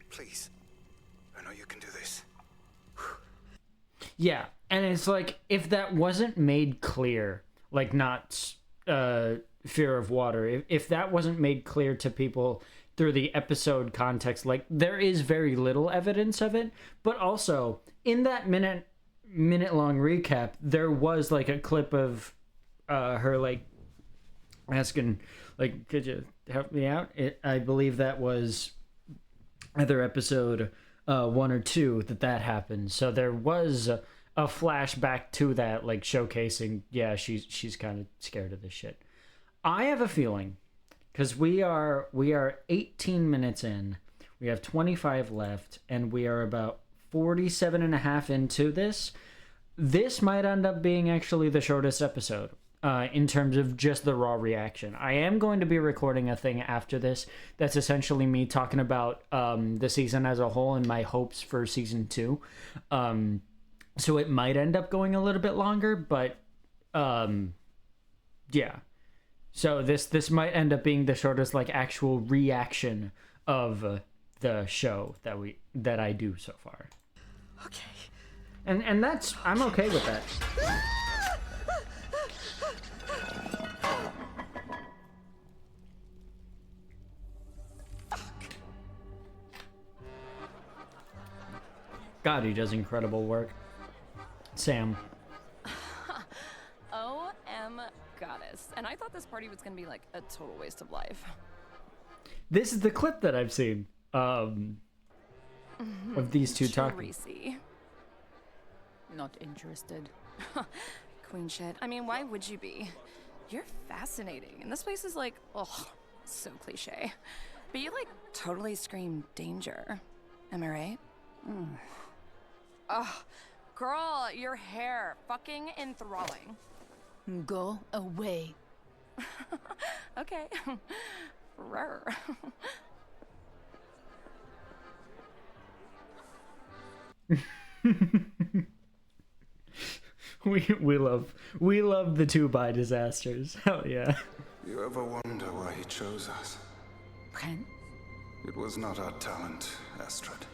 Please. I know you can do this. Yeah, and it's like, if that wasn't made clear, like not fear of water, if that wasn't made clear to people through the episode context, like, there is very little evidence of it, but also, in that minute-long recap, there was, like, a clip of her, like, asking, like, could you help me out? I believe that was either episode 1 or 2 that happened, so there was a flashback to that, like, showcasing, yeah, she's kind of scared of this shit. I have a feeling, because we are 18 minutes in, we have 25 left, and we are about 47 and a half into this. This might end up being actually the shortest episode in terms of just the raw reaction. I am going to be recording a thing after this that's essentially me talking about the season as a whole and my hopes for season 2. So it might end up going a little bit longer, but yeah. So this might end up being the shortest, like, actual reaction of the show that I do so far. Okay. And that's, I'm okay with that. God, he does incredible work. Sam. OM goddess. And I thought this party was gonna be like a total waste of life. This is the clip that I've seen of these two talking. Tracy. Not interested. Queen shit. I mean, why would you be? You're fascinating. And this place is like, oh, so cliche. But you like totally scream danger. Am I right? Ugh. Girl, your hair. Fucking enthralling. Go away. Okay. Rrr. we love the 2x disasters. Hell yeah. You ever wonder why he chose us? Ren? It was not our talent, Astrid.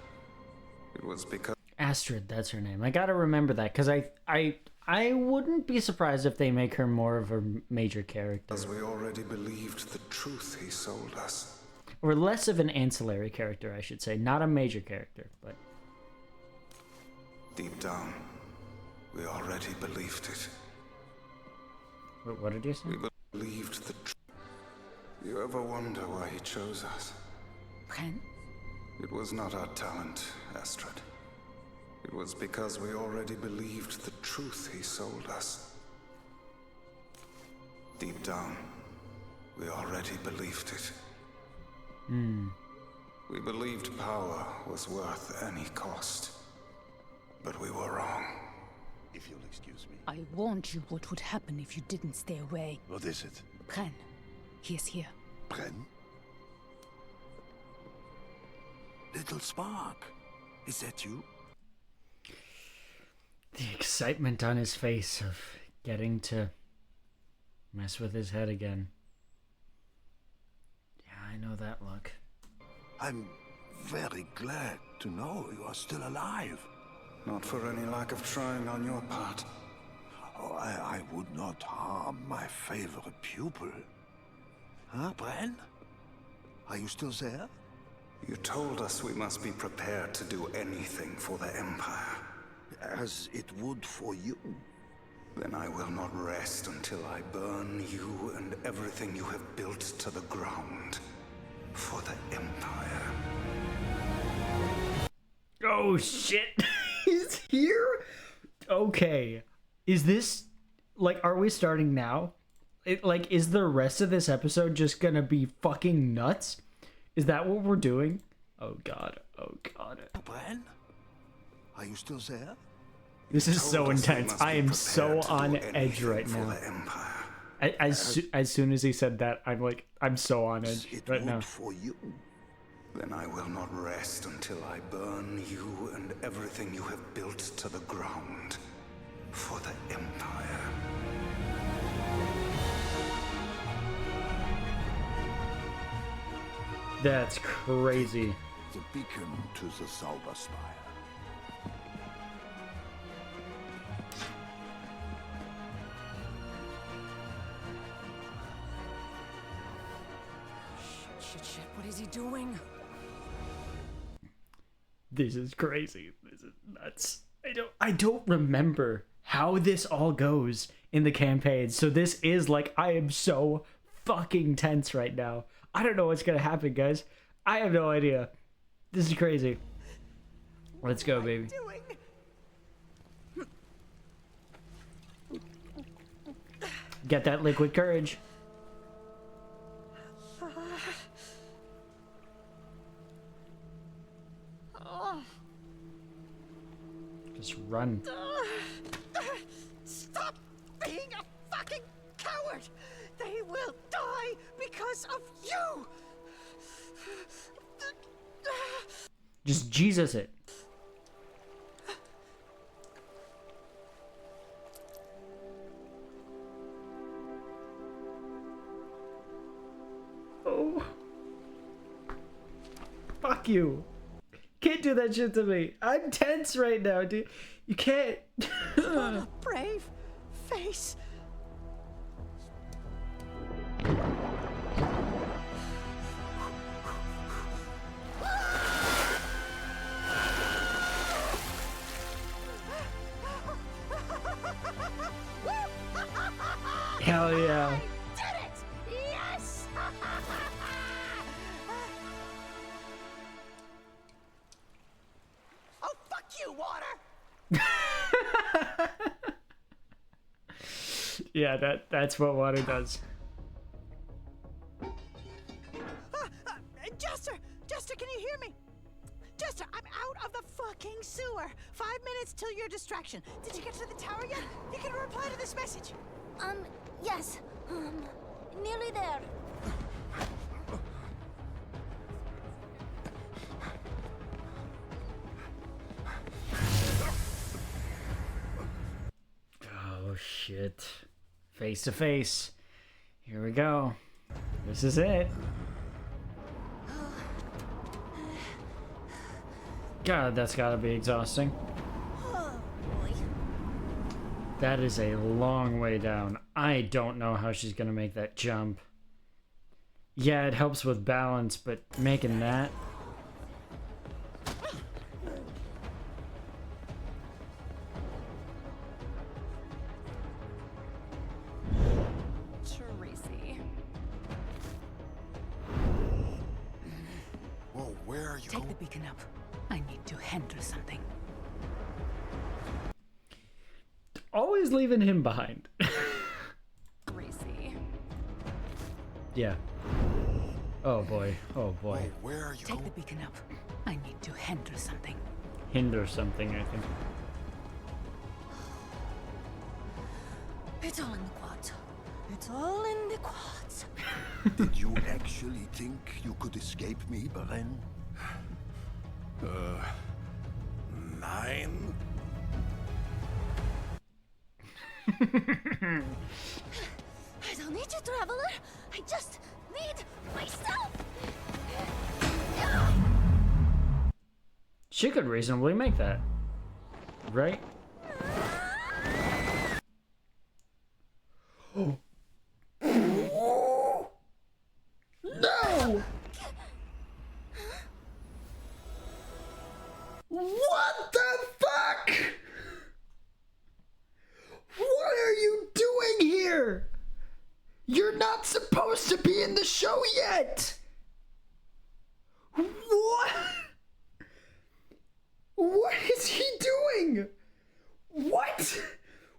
It was because... Astrid, that's her name. I gotta remember that, because I wouldn't be surprised if they make her more of a major character. Because we already believed the truth he sold us. Or less of an ancillary character, I should say. Not a major character, but... Deep down, we already believed it. Wait, what did you say? We believed the truth. You ever wonder why he chose us? Ren? It was not our talent, Astrid. It was because we already believed the truth he sold us. Deep down, we already believed it. We believed power was worth any cost. But we were wrong. if you'll excuse me. I warned you what would happen if you didn't stay away. What is it? Bren, he is here. Bren? Little Spark, is that you? The excitement on his face of getting to mess with his head again. Yeah, I know that look. I'm very glad to know you are still alive. Not for any lack of trying on your part. Oh, I would not harm my favorite pupil. Huh, Bren? Are you still there? You told us we must be prepared to do anything for the Empire. As it would for you. Then I will not rest until I burn you and everything you have built to the ground. For the Empire. Oh shit. He's here? Okay. Is this, like, are we starting now? Is the rest of this episode just gonna be fucking nuts? Is that what we're doing? Oh god. Oh god. Bren? Are you still there? This is so intense. I am so on edge right now. As soon as he said that, I'm so on edge right now. For you. Then I will not rest until I burn you and everything you have built to the ground. For the Empire. That's crazy. The beacon to the Sauber Spire. Shit, what is he doing? This is crazy. This is nuts. I don't remember how this all goes in the campaign. So this is I am so fucking tense right now. I don't know what's gonna happen, guys. I have no idea. This is crazy. Let's go, baby. Get that liquid courage. Just run. Stop being a fucking coward! They will die because of you! Just Jesus it. Oh. Fuck you. Can't do that shit to me. I'm tense right now, dude. You can't. Put a brave face. Hell yeah. Did it! Yes! Oh, fuck you, water! Yeah, that's what water does. Jester, can you hear me? Jester, I'm out of the fucking sewer. 5 minutes till your distraction. Did you get to the tower yet? You can reply to this message. Yes. Nearly there. Oh shit. Face to face. Here we go. This is it. God, that's gotta be exhausting. That is a long way down. I don't know how she's gonna make that jump. Yeah, it helps with balance, but making that... Tracy. Whoa, where are you? Take the beacon up. I need to handle something. Always leaving him behind. Tracy. Yeah. Oh boy. Oh boy. Whoa, where are you? Take the beacon up. I need to handle something. Hinder something, I think. It's all in the quads. It's all in the quads. Did you actually think you could escape me, Beren? Nein? I don't need you, traveler. I just need myself. She could reasonably make that, right? Oh. No! What the fuck? What are you doing here? You're not supposed to be in the show yet! What? What is he doing? What?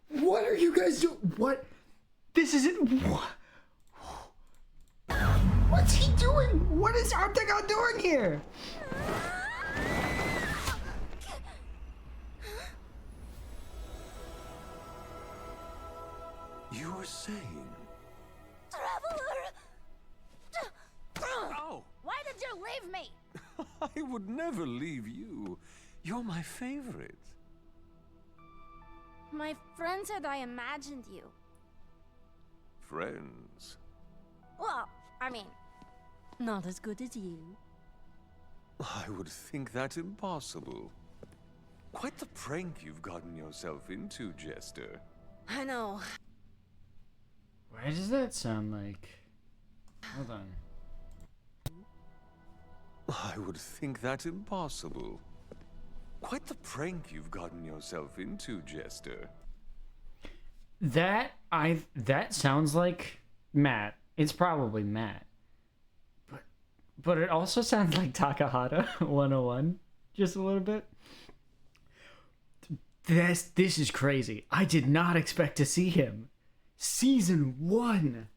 What are you guys doing? What? This isn't... What? What's he doing? What is Artagon doing here? You were saying... Traveler! Oh! Why did you leave me? I would never leave you. You're my favorite. My friend said I imagined you. Friends. Well, I mean, Not as good as you. I would think that impossible. Quite the prank you've gotten yourself into, Jester. I know. Why does that sound like... Hold on. I would think that impossible. Quite the prank you've gotten yourself into, Jester. That sounds like Matt. It's probably Matt. But it also sounds like Takahata 101 just a little bit. This is crazy. I did not expect to see him. Season 1.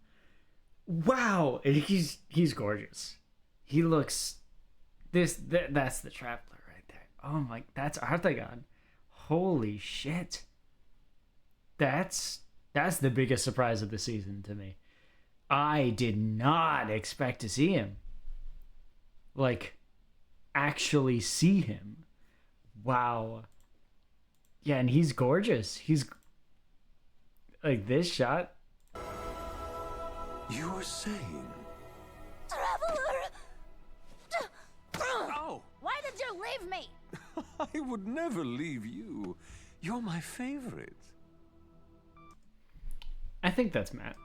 Wow, and he's gorgeous. He looks that's the traveler right there. Oh my, that's Artagon. Holy shit. That's the biggest surprise of the season to me. I did not expect to see him. Like, actually see him. Wow. Yeah, and he's gorgeous. He's like this shot. You were saying... Traveler! Oh! Why did you leave me? I would never leave you. You're my favorite. I think that's Matt.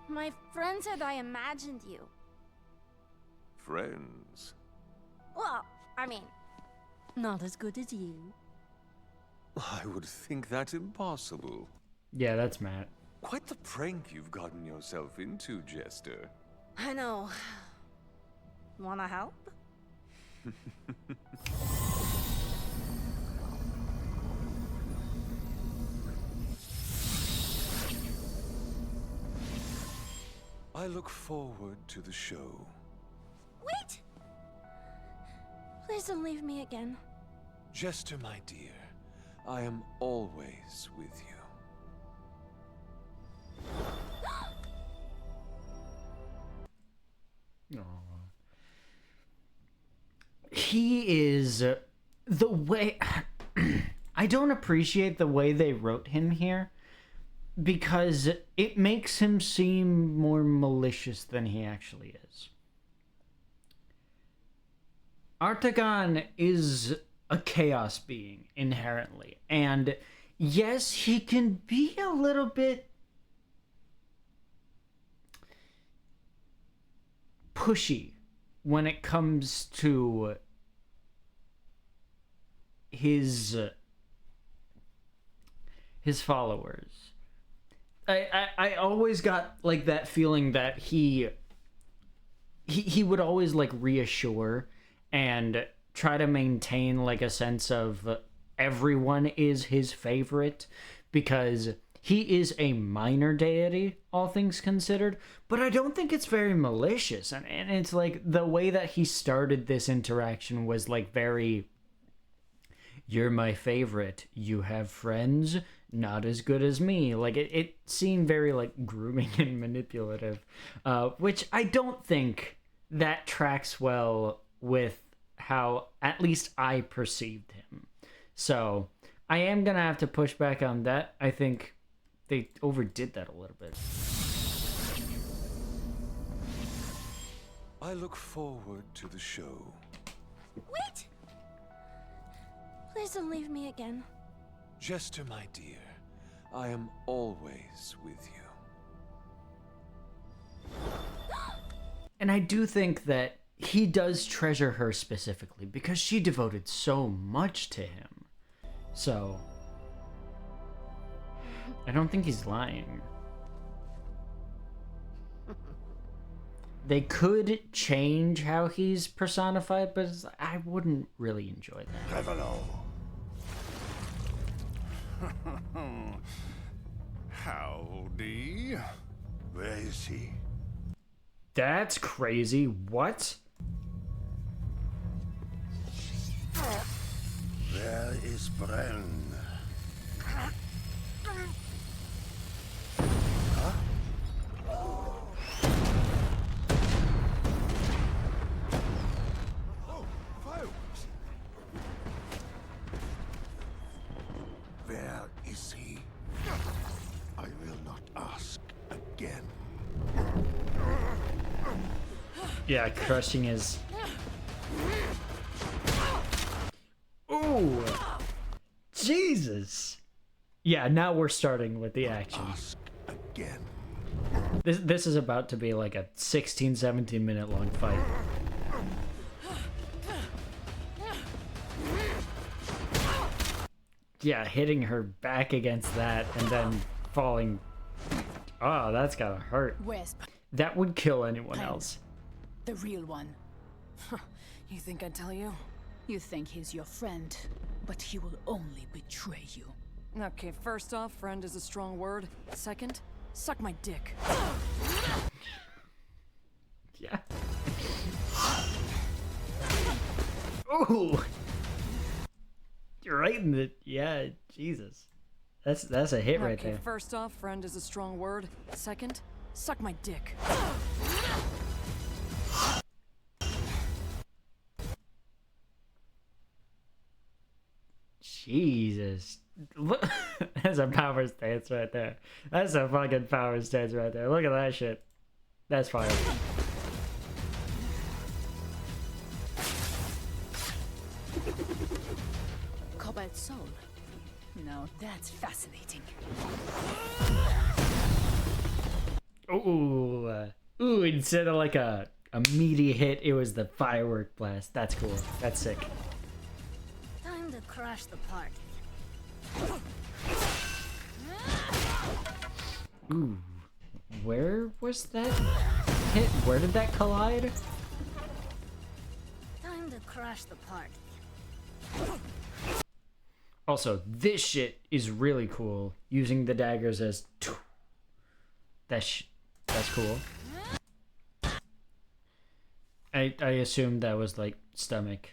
My friend said I imagined you. Friends. Well, I mean, Not as good as you. I would think that impossible. Yeah, that's Matt. Quite the prank you've gotten yourself into, Jester. I know. Wanna help? I look forward to the show. Wait! Please don't leave me again. Jester, my dear, I am always with you. He is the way I don't appreciate the way they wrote him here because it makes him seem more malicious than he actually is. Artagon is a chaos being inherently, and yes, he can be a little bit pushy when it comes to his followers. I always got like that feeling that he would always like reassure and try to maintain like a sense of everyone is his favorite because he is a minor deity, all things considered, but I don't think it's very malicious. And it's like the way that he started this interaction was like very, you're my favorite. You have friends? not as good as me. Like, it seemed very, like, grooming and manipulative, which I don't think that tracks well with how at least I perceived him. So I am gonna have to push back on that. I think they overdid that a little bit. I look forward to the show. Wait! Please don't leave me again. Jester, my dear, I am always with you. And I do think that he does treasure her specifically because she devoted so much to him. So I don't think he's lying. They could change how he's personified, but I wouldn't really enjoy that. Howdy. Where is he? That's crazy. What? Where is Bren? Oh, fireworks. Where is he? I will not ask again. Yeah, crushing his... Ooh! Jesus! Yeah, now we're starting with the action. Ask again. This is about to be like a 16, 17 minute long fight. Yeah, hitting her back against that and then falling. Oh, that's gotta hurt. Where's That would kill anyone else. the real one? You think I'd tell you? You think he's your friend, but he will only betray you. Okay, first off, friend is a strong word. Second, suck my dick. Yeah. Ooh! You're right in the... Yeah, Jesus. That's a hit right Okay, there. first off, friend is a strong word. Second, suck my dick. Jesus. Look, that's a power stance right there. That's a fucking power stance right there. Look at that shit. That's fire. Cobalt soul. Now that's fascinating. Ooh, instead of like a meaty hit, it was the firework blast. That's cool. That's sick. Time to crash the party. Ooh. Where was that hit? Where did that collide? Time to crash the party. Also, this shit is really cool. Using the daggers as... That's cool. I assumed that was like stomach.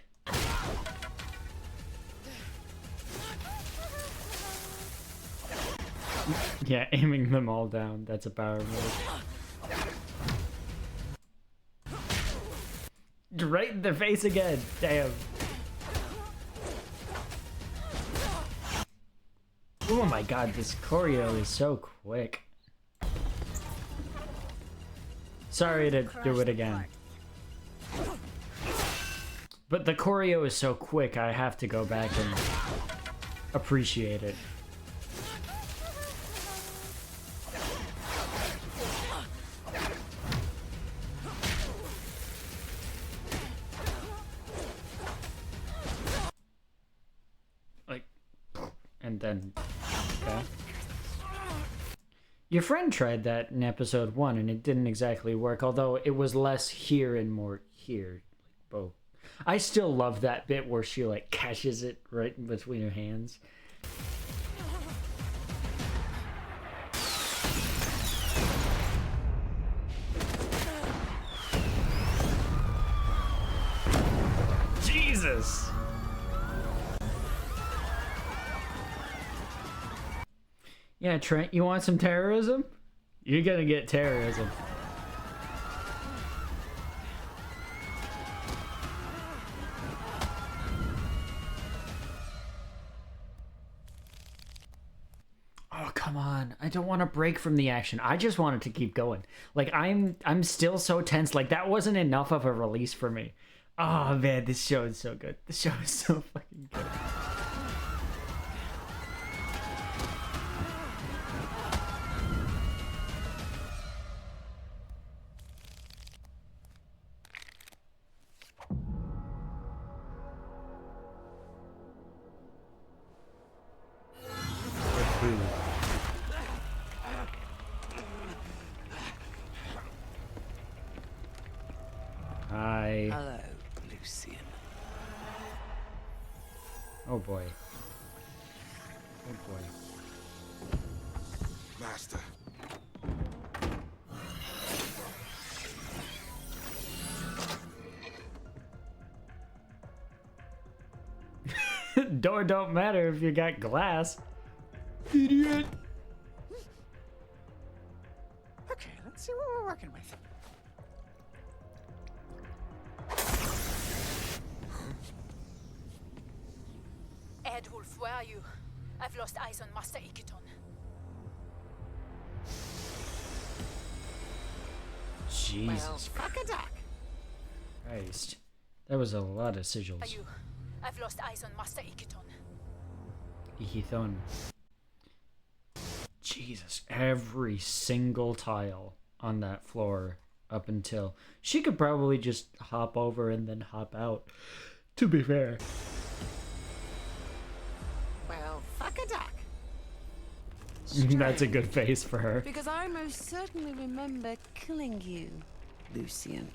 Yeah, aiming them all down. That's a power move. Right in the face again. Damn. Oh my god, this choreo is so quick. Sorry to do it again. But the choreo is so quick, I have to go back and appreciate it. Like, and then, okay. Your friend tried that in episode 1 and it didn't exactly work, although it was less here and more here. Like both. I still love that bit where she like catches it right in between her hands. Jesus! Yeah, Trent, you want some terrorism? You're gonna get terrorism. Oh, come on. I don't want to break from the action. I just want it to keep going. Like, I'm still so tense. Like, that wasn't enough of a release for me. Oh, man, this show is so good. This show is so fucking good. Hi. Hello, Lucian. Oh boy. Oh boy. Master. Door don't matter if you got glass. Idiot. Okay, let's see what we're working with. Edwulf, where are you? I've lost eyes on Master Iketon. Jesus Christ. That was a lot of sigils. Are you? I've lost eyes on Master Iketon. Ihithon. Jesus, every single tile on that floor up until... She could probably just hop over and then hop out, to be fair. Well, fuck a duck. That's a good face for her. Because I most certainly remember killing you, Lucian.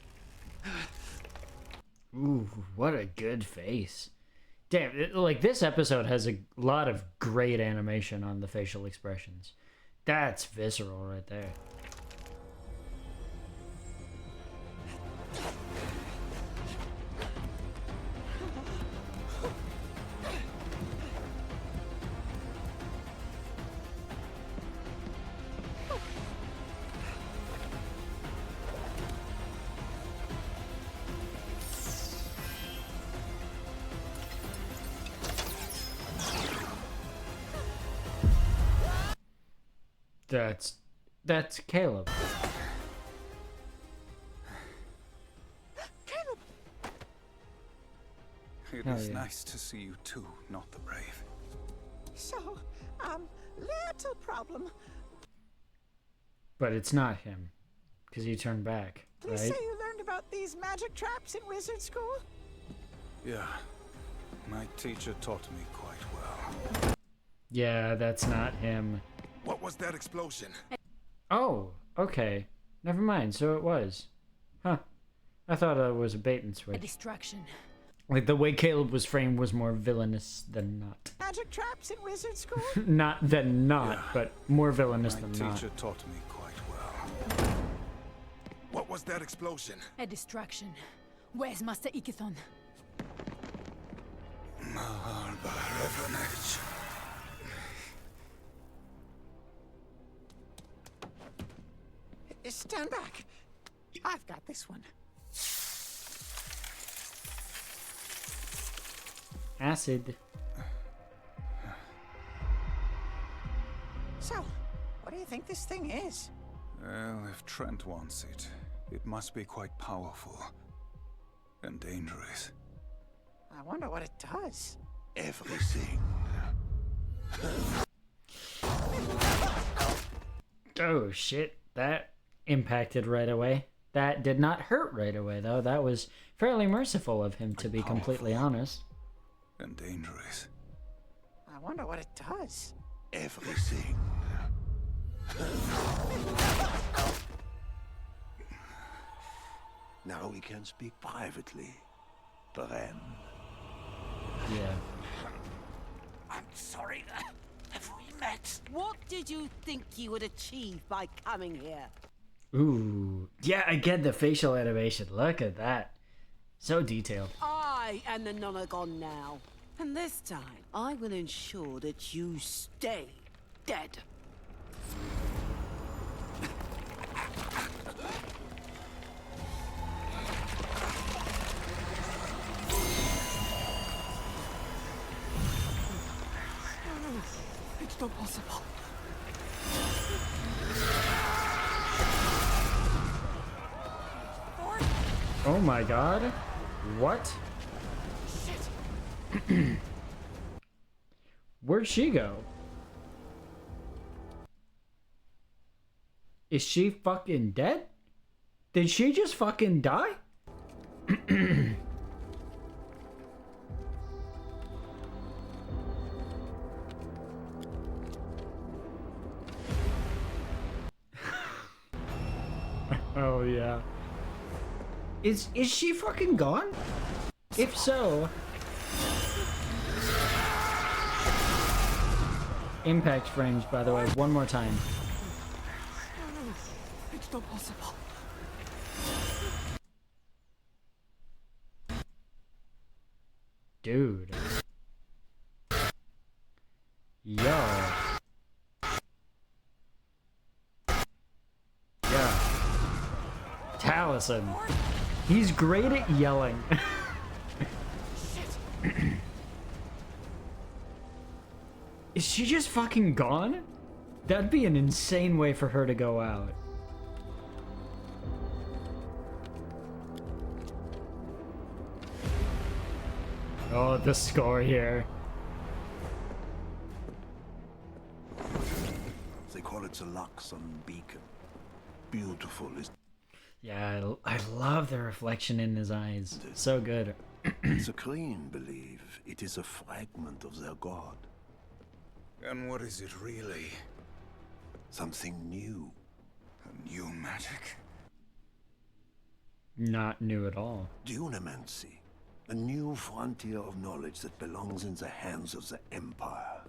Ooh, what a good face. Damn, like, this episode has a lot of great animation on the facial expressions. That's visceral right there. That's Caleb. Caleb! It Hell is yeah. nice to see you too, not the brave. So, little problem. But it's not him, because he turned back, Please right? say you learned about these magic traps in wizard school? Yeah, my teacher taught me quite well. Yeah, that's not him. What was that explosion? Oh, okay. Never mind, so it was. Huh. I thought it was a bait and A switch. distraction. Like, the way Caleb was framed was more villainous than not. Magic traps in wizard school? Not than not, Yeah. but more villainous My than teacher not. taught me quite well. What was that explosion? A distraction. Where's Master Iketon? Stand back. I've got this one. Acid. So, what do you think this thing is? Well, if Trent wants it, it must be quite powerful. And dangerous. I wonder what it does. Everything. Oh, shit. That impacted right away. That did not hurt right away, though. That was fairly merciful of him, to be completely honest. And dangerous. I wonder what it does. Everything. Now we can speak privately, Bren. Yeah. I'm sorry. Have we met? What did you think you would achieve by coming here? Ooh. Yeah, again, the facial animation. Look at that. So detailed. I am the Nonagon now. And this time, I will ensure that you stay dead. It's not possible. Oh my god. What? Where'd she go? Is she fucking dead? Did she just fucking die? Oh yeah. Is she fucking gone? If so, impact frames, by the way, one more time. It's not possible. Dude. Yo. Yeah. Taliesin. He's great at yelling. Is she just fucking gone? That'd be an insane way for her to go out. Oh, the score here. They call it the Luxon Beacon. Beautiful, is Yeah, I love the reflection in his eyes. So good. the Kreen believe it is a fragment of their god. And what is it really? Something new. A new magic? Not new at all. Dunamancy. A new frontier of knowledge that belongs in the hands of the Empire.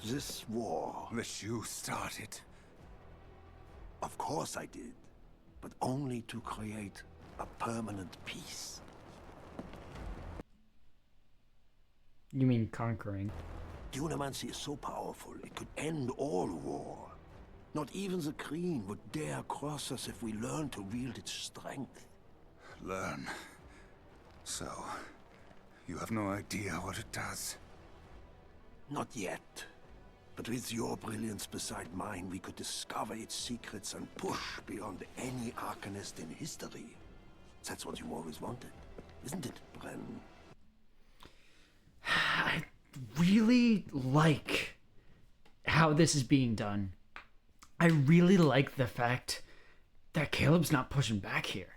This war... That you started. Of course I did. But only to create a permanent peace. You mean conquering? Dunamancy is so powerful, it could end all war. Not even the Kreen would dare cross us if we learned to wield its strength. Learn. So, you have no idea what it does? Not yet. But with your brilliance beside mine, we could discover its secrets and push beyond any Arcanist in history. That's what you always wanted, isn't it, Bren? I really like how this is being done. I really like the fact that Caleb's not pushing back here.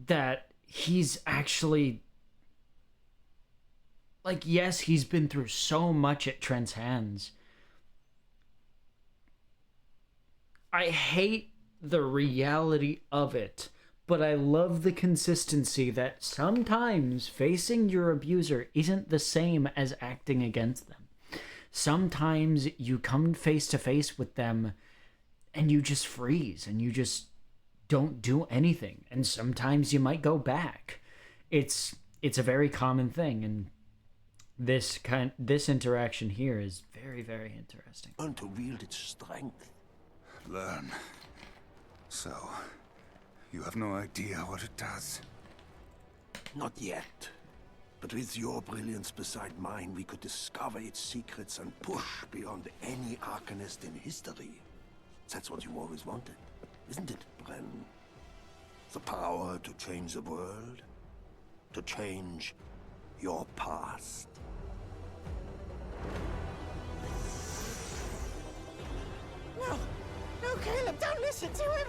That he's actually... Like, yes, he's been through so much at Trent's hands. I hate the reality of it, but I love the consistency that sometimes facing your abuser isn't the same as acting against them. Sometimes you come face to face with them and you just freeze and you just don't do anything. And sometimes you might go back. It's a very common thing, and this interaction here is very, very interesting. Learn to wield its strength. Learn. So, you have no idea what it does? Not yet. But with your brilliance beside mine, we could discover its secrets and push beyond any Arcanist in history. That's what you always wanted, isn't it, Bren? The power to change the world. To change your past. No! No, Caleb, don't listen to him!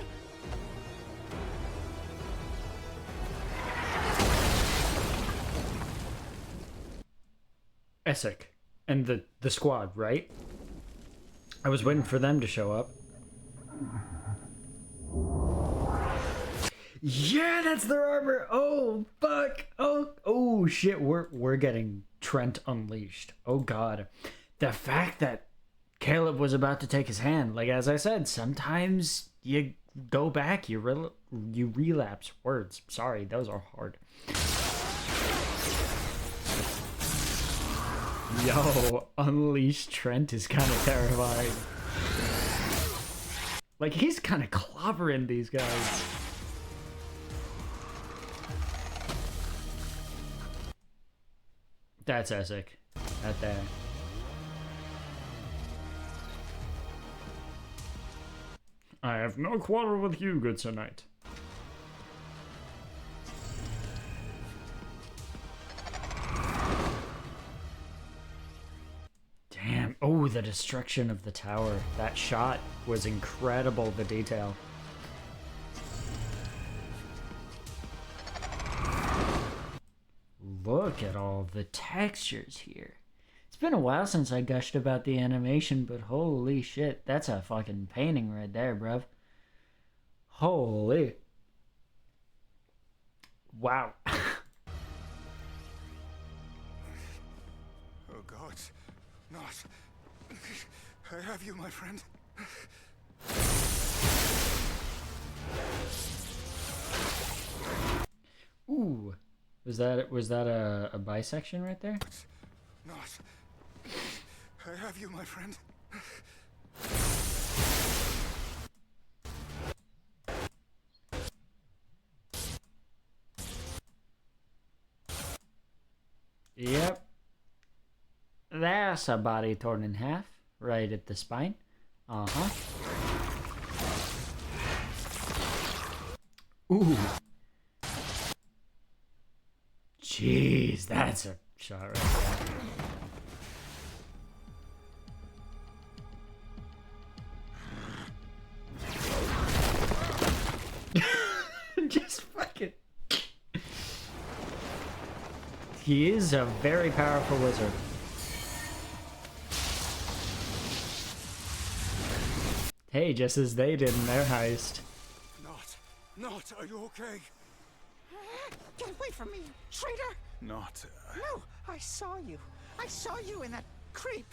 Essek and the squad, right? I was waiting for them to show up. Yeah, that's their armor. Oh fuck. Oh shit. We're getting Trent unleashed. Oh god. The fact that Caleb was about to take his hand, like as I said, sometimes you go back, you relapse. Words. Sorry, those are hard. Yo, Unleash Trent is kind of terrifying. Like, he's kind of clobbering these guys. That's Essek. At that. I have no quarrel with you, good Sir Knight. Damn. Oh, the destruction of the tower. That shot was incredible, the detail. Look at all the textures here. It's been a while since I gushed about the animation, but holy shit, that's a fucking painting right there, bruv. Holy. Wow. Oh God, not. I have you, my friend. Ooh. Was that a bisection right there? Not. I have you, my friend. Yep. That's a body torn in half, right at the spine. Uh-huh. Ooh. Jeez, that's a shot right there. Just fucking... He is a very powerful wizard. Hey, just as they did in their heist. Not, are you okay? Get away from me, traitor! Not. No, I saw you. I saw you in that creep.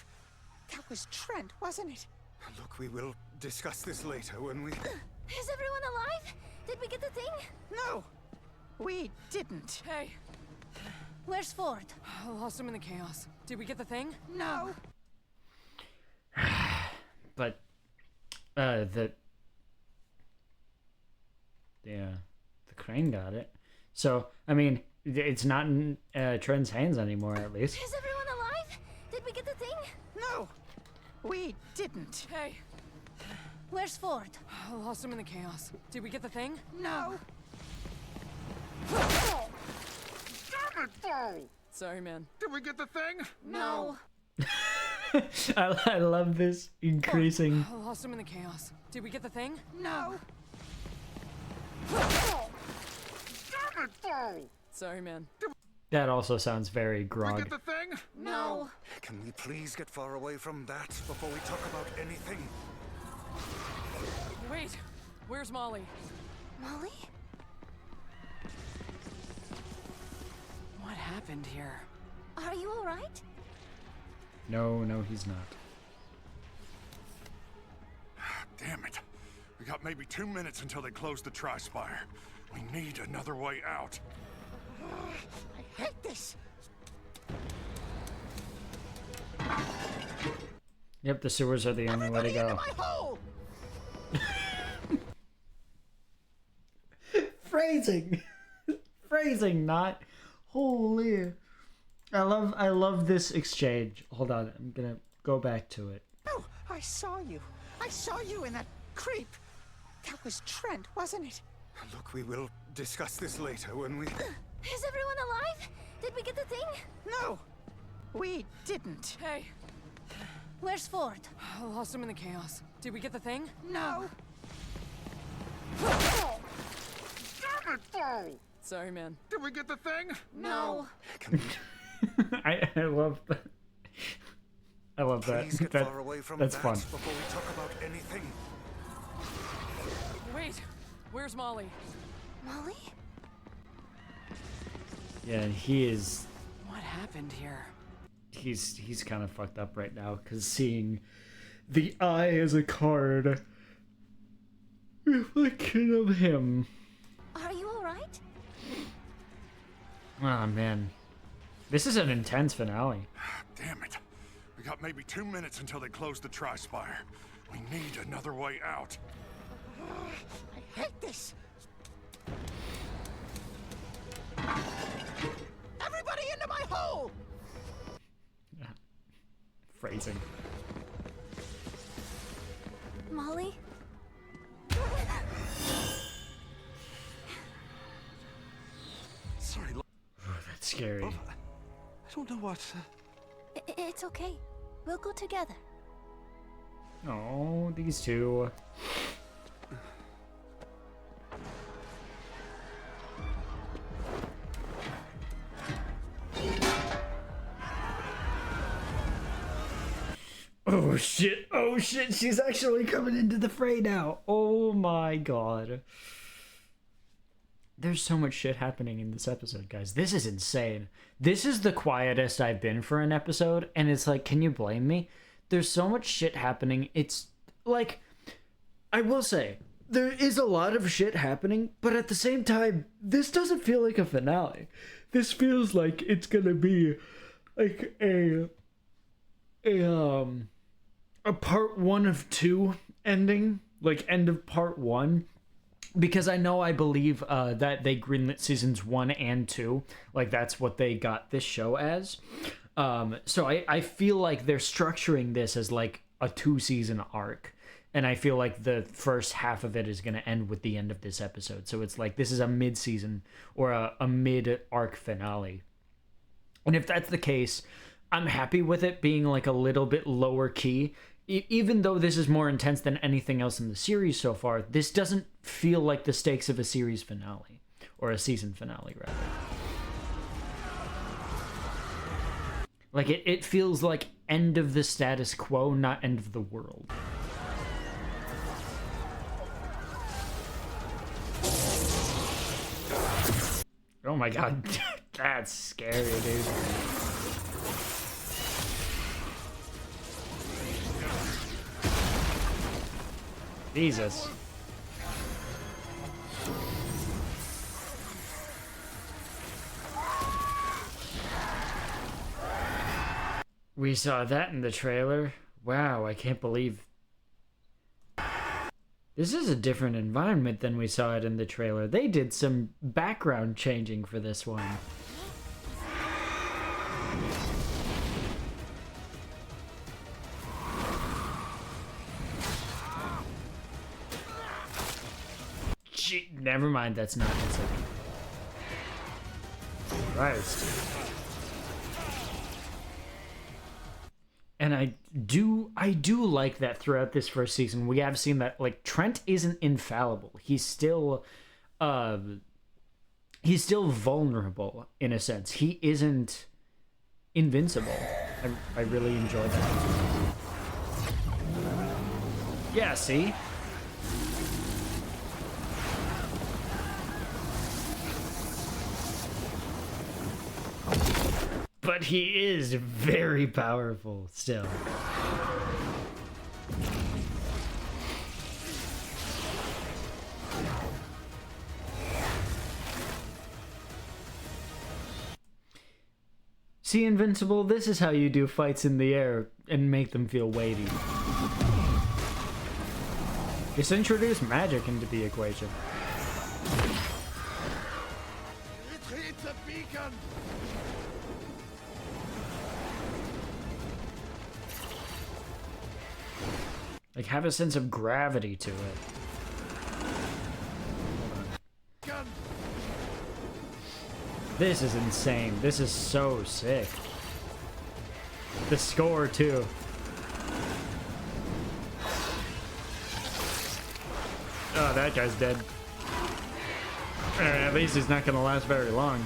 That was Trent, wasn't it? Look, we will discuss this later when we... Is everyone alive? Did we get the thing? No, we didn't. Hey. Where's Ford? I lost him in the chaos. Did we get the thing? No. But, the crane got it. So, I mean, it's not in Trent's hands anymore, at least. Is everyone alive? Did we get the thing? No, we didn't. Hey. Where's Ford? I lost him in the chaos. Did we get the thing? No. Damn it, Bo! Sorry, man. Did we get the thing? No. I love this increasing. I lost him in the chaos. Did we get the thing? No. Damn it, Bo! Sorry, man. That also sounds very grog. Did we get the thing? No. Can we please get far away from that before we talk about anything? Wait, where's Molly? Molly? What happened here? Are you alright? No, he's not. Damn it. We got maybe 2 minutes until they close the Tri-Spire. We need another way out. I hate this. Yep, the sewers are the only way to go. My hole. Phrasing, not holy. I love this exchange. Hold on, I'm gonna go back to it. No, I saw you. I saw you in that creep. That was Trent, wasn't it? Look, we will discuss this later when we... Is everyone alive? Did we get the thing? No, we didn't. Hey. Where's Ford? I lost him in the chaos. Did we get the thing? No. Damn it, Bo! Sorry, man. Did we get the thing? No. I love that. I love that. Please get far away from that's that fun. before we talk about anything. Wait, where's Molly? Molly? Yeah, he is. What happened here? He's kind of fucked up right now because seeing the eye as a card reflection of him. Are you alright? Oh man, this is an intense finale. Damn it. We got maybe 2 minutes until they close the Tri-Spire. We need another way out. I hate this. Everybody into my hole! Phrasing. Molly? Sorry, Oh, that's scary. I don't know what... It's okay. We'll go together. Oh, these two. Oh shit, oh shit, she's actually coming into the fray now. Oh my god. There's so much shit happening in this episode, guys. This is insane. This is the quietest I've been for an episode, and it's like, can you blame me? There's so much shit happening. It's like, I will say, there is a lot of shit happening, but at the same time, this doesn't feel like a finale. This feels like it's gonna be like a part 1 of 2 ending, like end of part 1, because I believe that they greenlit seasons 1 and 2, like that's what they got this show as. So I feel like they're structuring this as like a 2-season arc, and I feel like the first half of it is going to end with the end of this episode. So it's like this is a mid-season or a mid-arc finale. And if that's the case, I'm happy with it being like a little bit lower key. Even though this is more intense than anything else in the series so far, this doesn't feel like the stakes of a series finale. Or a season finale, rather. Like, it feels like end of the status quo, not end of the world. Oh my god, that's scary, dude. Jesus. We saw that in the trailer. Wow, I can't believe... This is a different environment than we saw it in the trailer. They did some background changing for this one. Gee, never mind, that's not it. Christ. And I do like that throughout this first season we have seen that like Trent isn't infallible. He's still vulnerable in a sense. He isn't invincible. I really enjoy that. Yeah, see? But he is very powerful still. See, Invincible, this is how you do fights in the air and make them feel weighty. Just introduce magic into the equation. Retrieve the beacon! Like, have a sense of gravity to it. This is insane. This is so sick. The score, too. Oh, that guy's dead. At least he's not gonna last very long.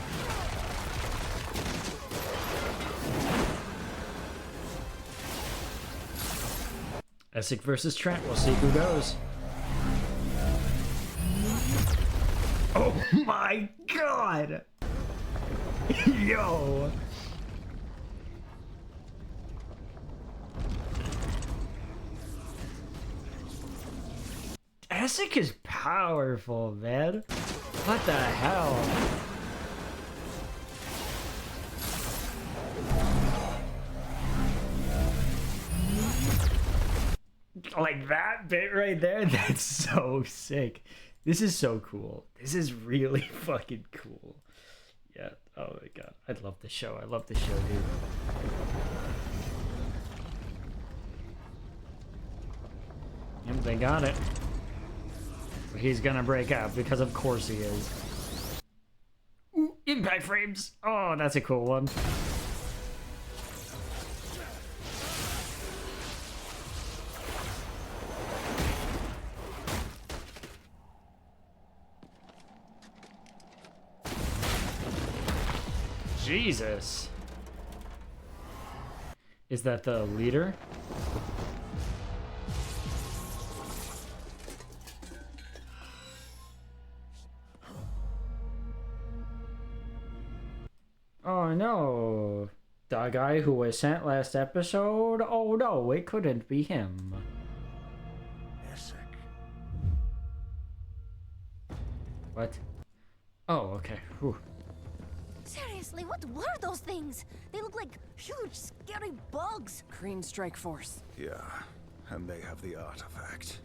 Essek versus Trent. We'll see who goes. Oh my god! Yo! Essek is powerful, man. What the hell? like that bit right there, that's so sick. This is so cool. This is really fucking cool. Yeah. Oh my god. I love the show. I love the show, dude. Yep, they got it. He's gonna break out because of course he is. Ooh, impact frames. Oh, that's a cool one. Jesus. Is that the leader? Oh no. The guy who was sent last episode? Oh no, it couldn't be him. What? Oh, okay. Whew. Seriously, what were those things? They look like huge, scary bugs. Green Strike Force. Yeah, and they have the artifact.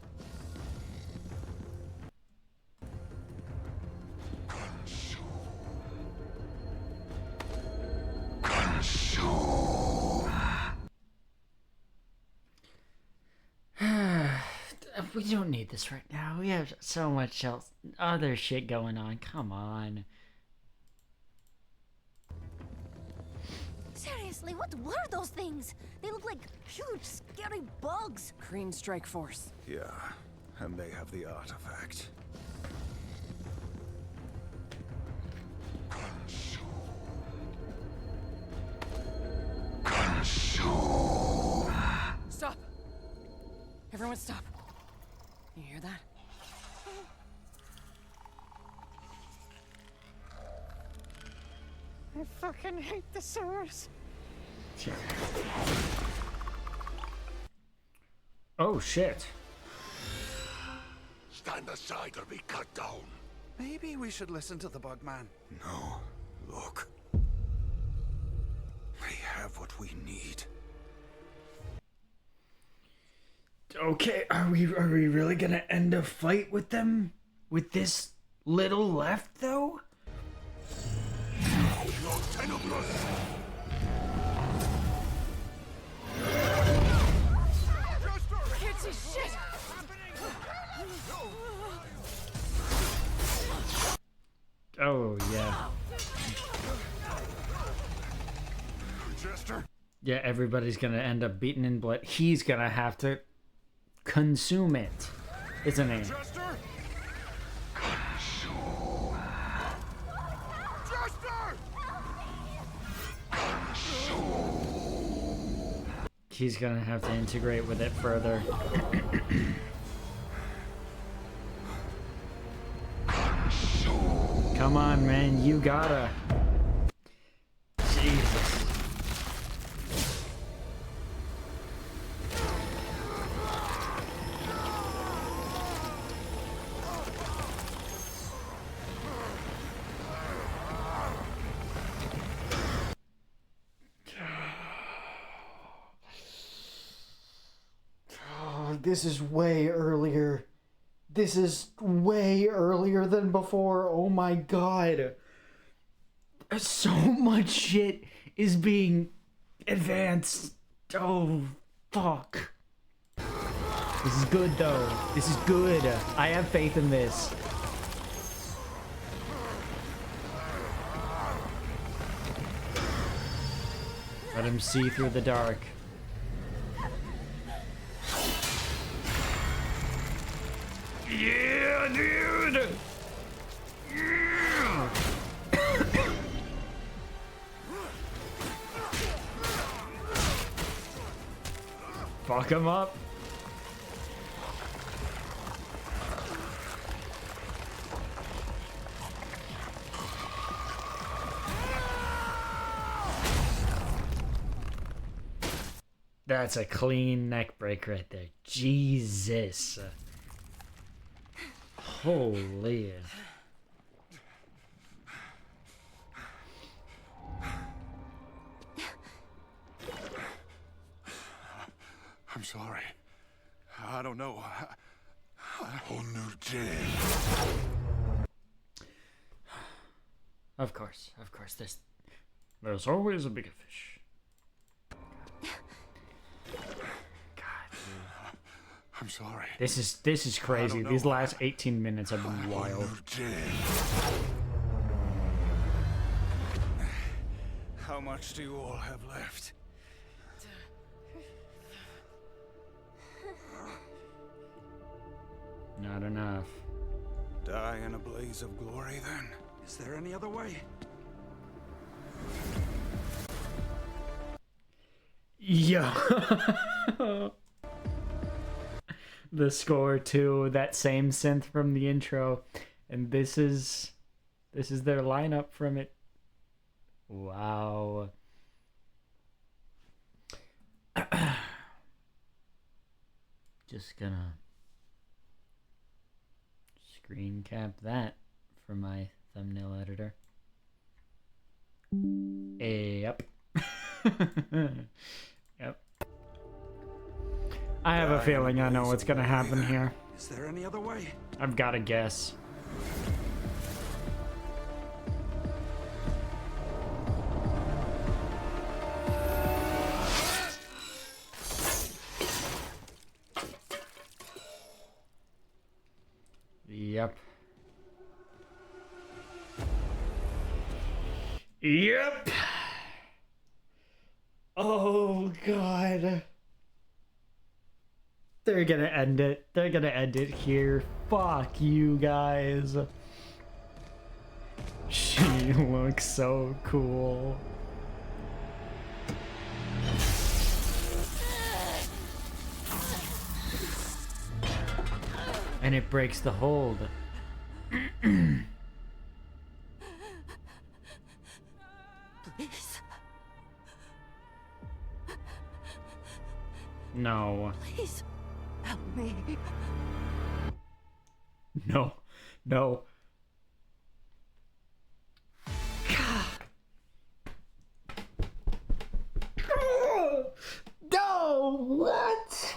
We don't need this right now. We have so much else, other shit going on. Come on. Seriously, what were those things? They look like huge, scary bugs. Green Strike Force. Yeah, and they have the artifact. Stop! Everyone stop. You hear that? I fucking hate the sewers. Oh shit. Stand aside or be cut down. Maybe we should listen to the Bugman. No, look. We have what we need. Okay, are we really gonna end a fight with them? With this little left though? Can't see shit! Oh yeah. Jester? Yeah, everybody's gonna end up beaten in blood. He's gonna have to consume it, isn't he? Jester? He's gonna have to integrate with it further. Come on, man, you gotta. Jesus. This is way earlier. This is way earlier than before. Oh my god. So much shit is being advanced. Oh, fuck. This is good, though. This is good. I have faith in this. Let him see through the dark. Yeah, dude! Yeah! Fuck him up. That's a clean neck break right there. Jesus. Holy. I'm sorry. I don't know. Whole new jail. Of course. There's always a bigger fish. I'm sorry. This is crazy. These last 18 minutes have been wild. How much do you all have left? Not enough. Die in a blaze of glory, then? Is there any other way? Yo. The score to that same synth from the intro, and this is their lineup from it. Wow. Just gonna screen cap that for my thumbnail editor. Yep. Yep. I have a feeling I know what's gonna happen here. Is there any other way? I've got to guess. Yep. Yep. Oh, God. They're gonna end it. They're gonna end it here. Fuck you guys. She looks so cool. And it breaks the hold. Please. No. Please. Help me. No. No. No! What?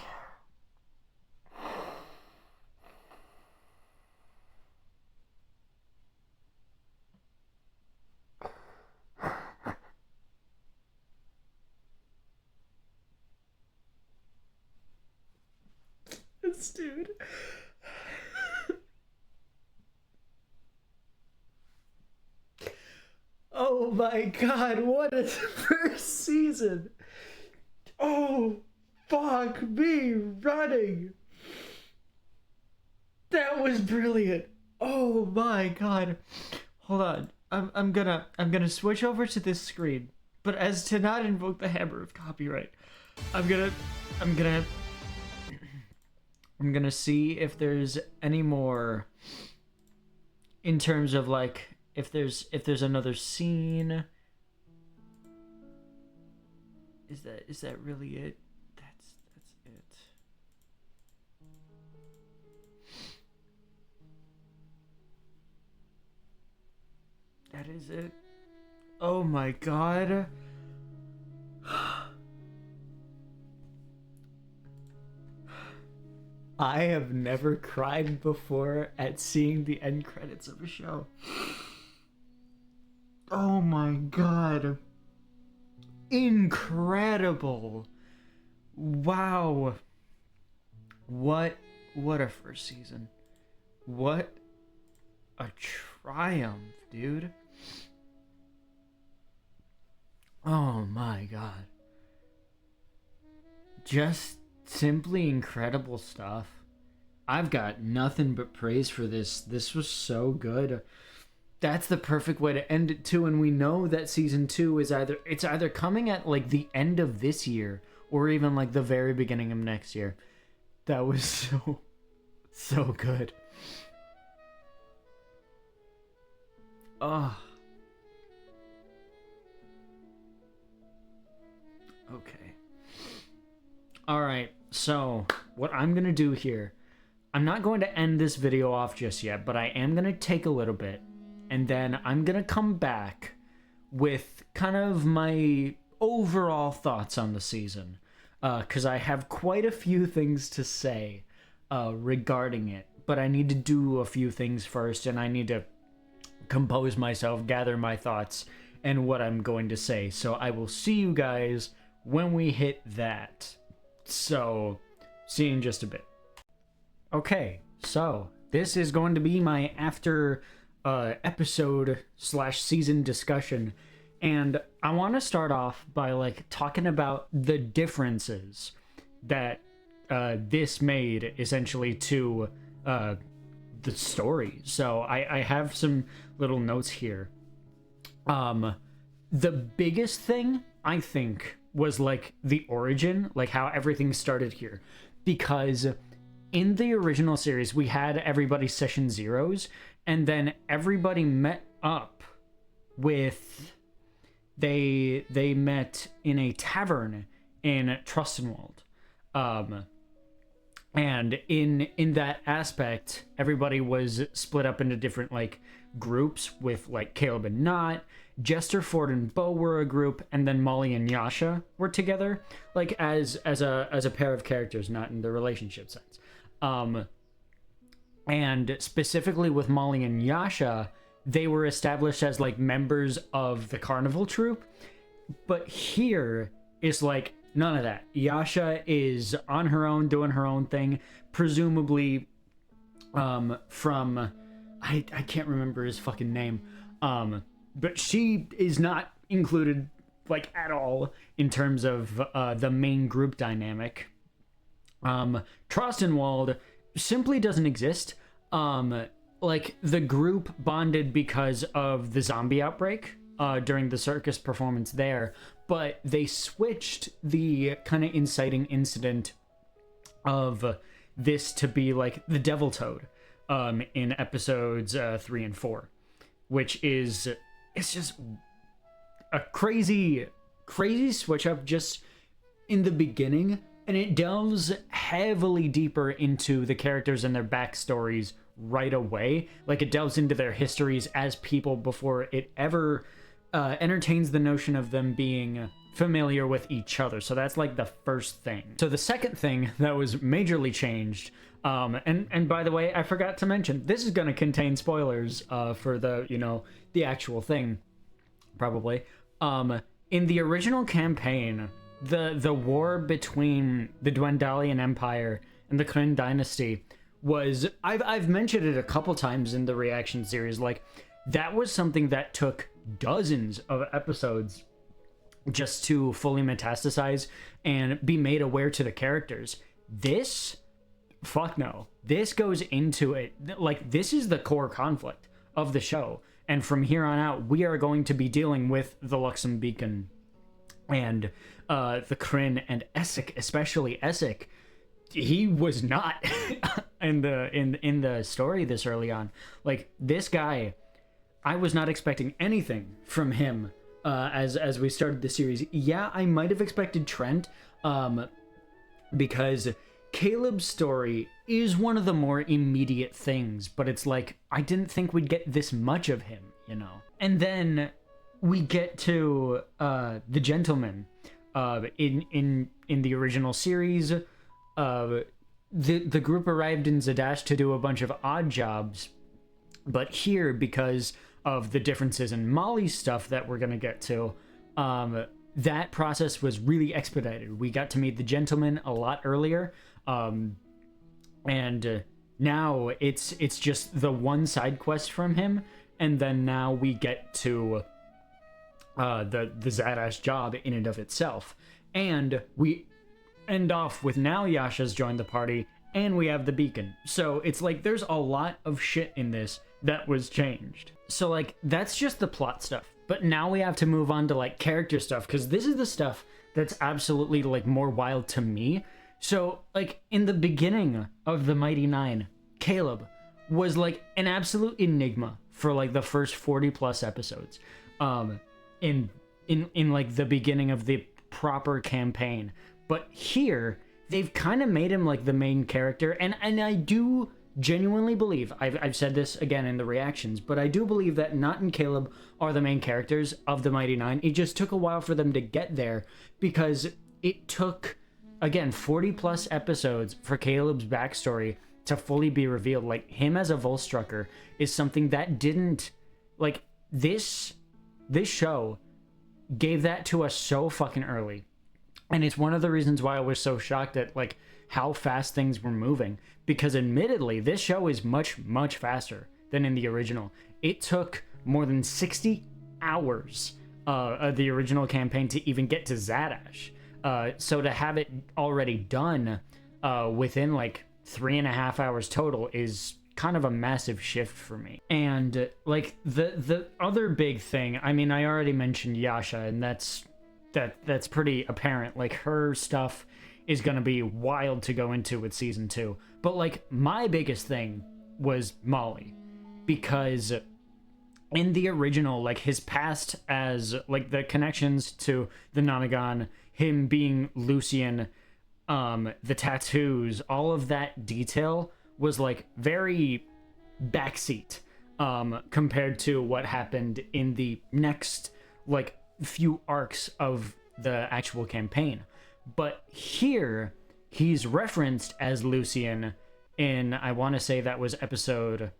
This dude. Oh my God, what a first season. Oh, fuck me running. That was brilliant. Oh my God. Hold on. I'm gonna switch over to this screen. But as to not invoke the hammer of copyright, I'm gonna see if there's any more in terms of like if there's another scene. Is that really it? That's it. That is it. Oh my God. I have never cried before at seeing the end credits of a show. Oh my God. Incredible. Wow. What a first season. What a triumph, dude. Oh my God. Just simply incredible stuff. I've got nothing but praise for this. This was so good. That's the perfect way to end it too, and we know that season 2 is either coming at like the end of this year or even like the very beginning of next year. That was so good. Oh. Okay. All right. So, what I'm going to do here, I'm not going to end this video off just yet, but I am going to take a little bit. And then I'm going to come back with kind of my overall thoughts on the season. Because I have quite a few things to say. regarding it, but I need to do a few things first, and I need to compose myself, gather my thoughts, and what I'm going to say. So I will see you guys when we hit that. So, see you in just a bit. Okay, so this is going to be my after episode / season discussion, and I want to start off by like talking about the differences that this made essentially to the story. So I have some little notes here. The biggest thing I think was like the origin, like how everything started here, because in the original series we had everybody session zeros, and then everybody met up with they met in a tavern in Trustenwald. And in that aspect, everybody was split up into different like groups, with like Caleb and Not, Jester, Ford, and Bo were a group, and then Molly and Yasha were together, like as a pair of characters, not in the relationship sense. And specifically with Molly and Yasha, they were established as like members of the carnival troupe, but here is like none of that. Yasha is on her own, doing her own thing, presumably from I can't remember his fucking name, but she is not included like at all in terms of the main group dynamic. Trostenwald simply doesn't exist. Like the group bonded because of the zombie outbreak during the circus performance there, but they switched the kind of inciting incident of this to be like the Devil Toad in episodes 3 and 4, which is, it's just a crazy switch up just in the beginning, and it delves heavily deeper into the characters and their backstories right away. Like it delves into their histories as people before it ever entertains the notion of them being familiar with each other. So that's like the first thing. So the second thing that was majorly changed, and by the way, I forgot to mention, this is going to contain spoilers for the, you know, the actual thing, probably. In the original campaign, the war between the Dwendalian Empire and the Kryn Dynasty was, I've mentioned it a couple times in the reaction series, like that was something that took dozens of episodes just to fully metastasize and be made aware to the characters. This, fuck no. This goes into it, like this is the core conflict of the show. And from here on out, we are going to be dealing with the Luxembeacon and the Kryn and Essek, especially Essek. He was not in the story this early on. Like this guy, I was not expecting anything from him as we started the series. Yeah, I might have expected Trent, because Caleb's story is one of the more immediate things, but it's like I didn't think we'd get this much of him, you know. And then we get to the gentleman in the original series. The group arrived in Zadash to do a bunch of odd jobs, but here, because of the differences in Molly's stuff that we're gonna get to, that process was really expedited. We got to meet the gentleman a lot earlier, and now it's just the one side quest from him, and then now we get to the Zadash job in and of itself, and we end off with now Yasha's joined the party, and we have the beacon. So it's like there's a lot of shit in this that was changed. So like that's just the plot stuff. But now we have to move on to like character stuff, because this is the stuff that's absolutely like more wild to me. So like in the beginning of the Mighty Nein, Caleb was like an absolute enigma for like the first 40 plus episodes. In like the beginning of the proper campaign. But here, they've kind of made him like the main character, and I do genuinely believe, I've said this again in the reactions, but I do believe that Not and Caleb are the main characters of the Mighty Nein. It just took a while for them to get there, because it took again, 40 plus episodes for Caleb's backstory to fully be revealed. Like, him as a Volstrucker is something that didn't, like, this show gave that to us so fucking early. And it's one of the reasons why I was so shocked at, like, how fast things were moving. Because admittedly, this show is much, much faster than in the original. It took more than 60 hours of the original campaign to even get to Zadash. So to have it already done within, like, 3.5 hours total is kind of a massive shift for me. And, like, the other big thing, I mean, I already mentioned Yasha, and that's pretty apparent. Like, her stuff is gonna be wild to go into with season 2. But, like, my biggest thing was Molly, because in the original, like, his past as, like, the connections to the Nonagon, him being Lucian, the tattoos, all of that detail was, like, very backseat compared to what happened in the next, like, few arcs of the actual campaign. But here, he's referenced as Lucian in, I want to say that was episode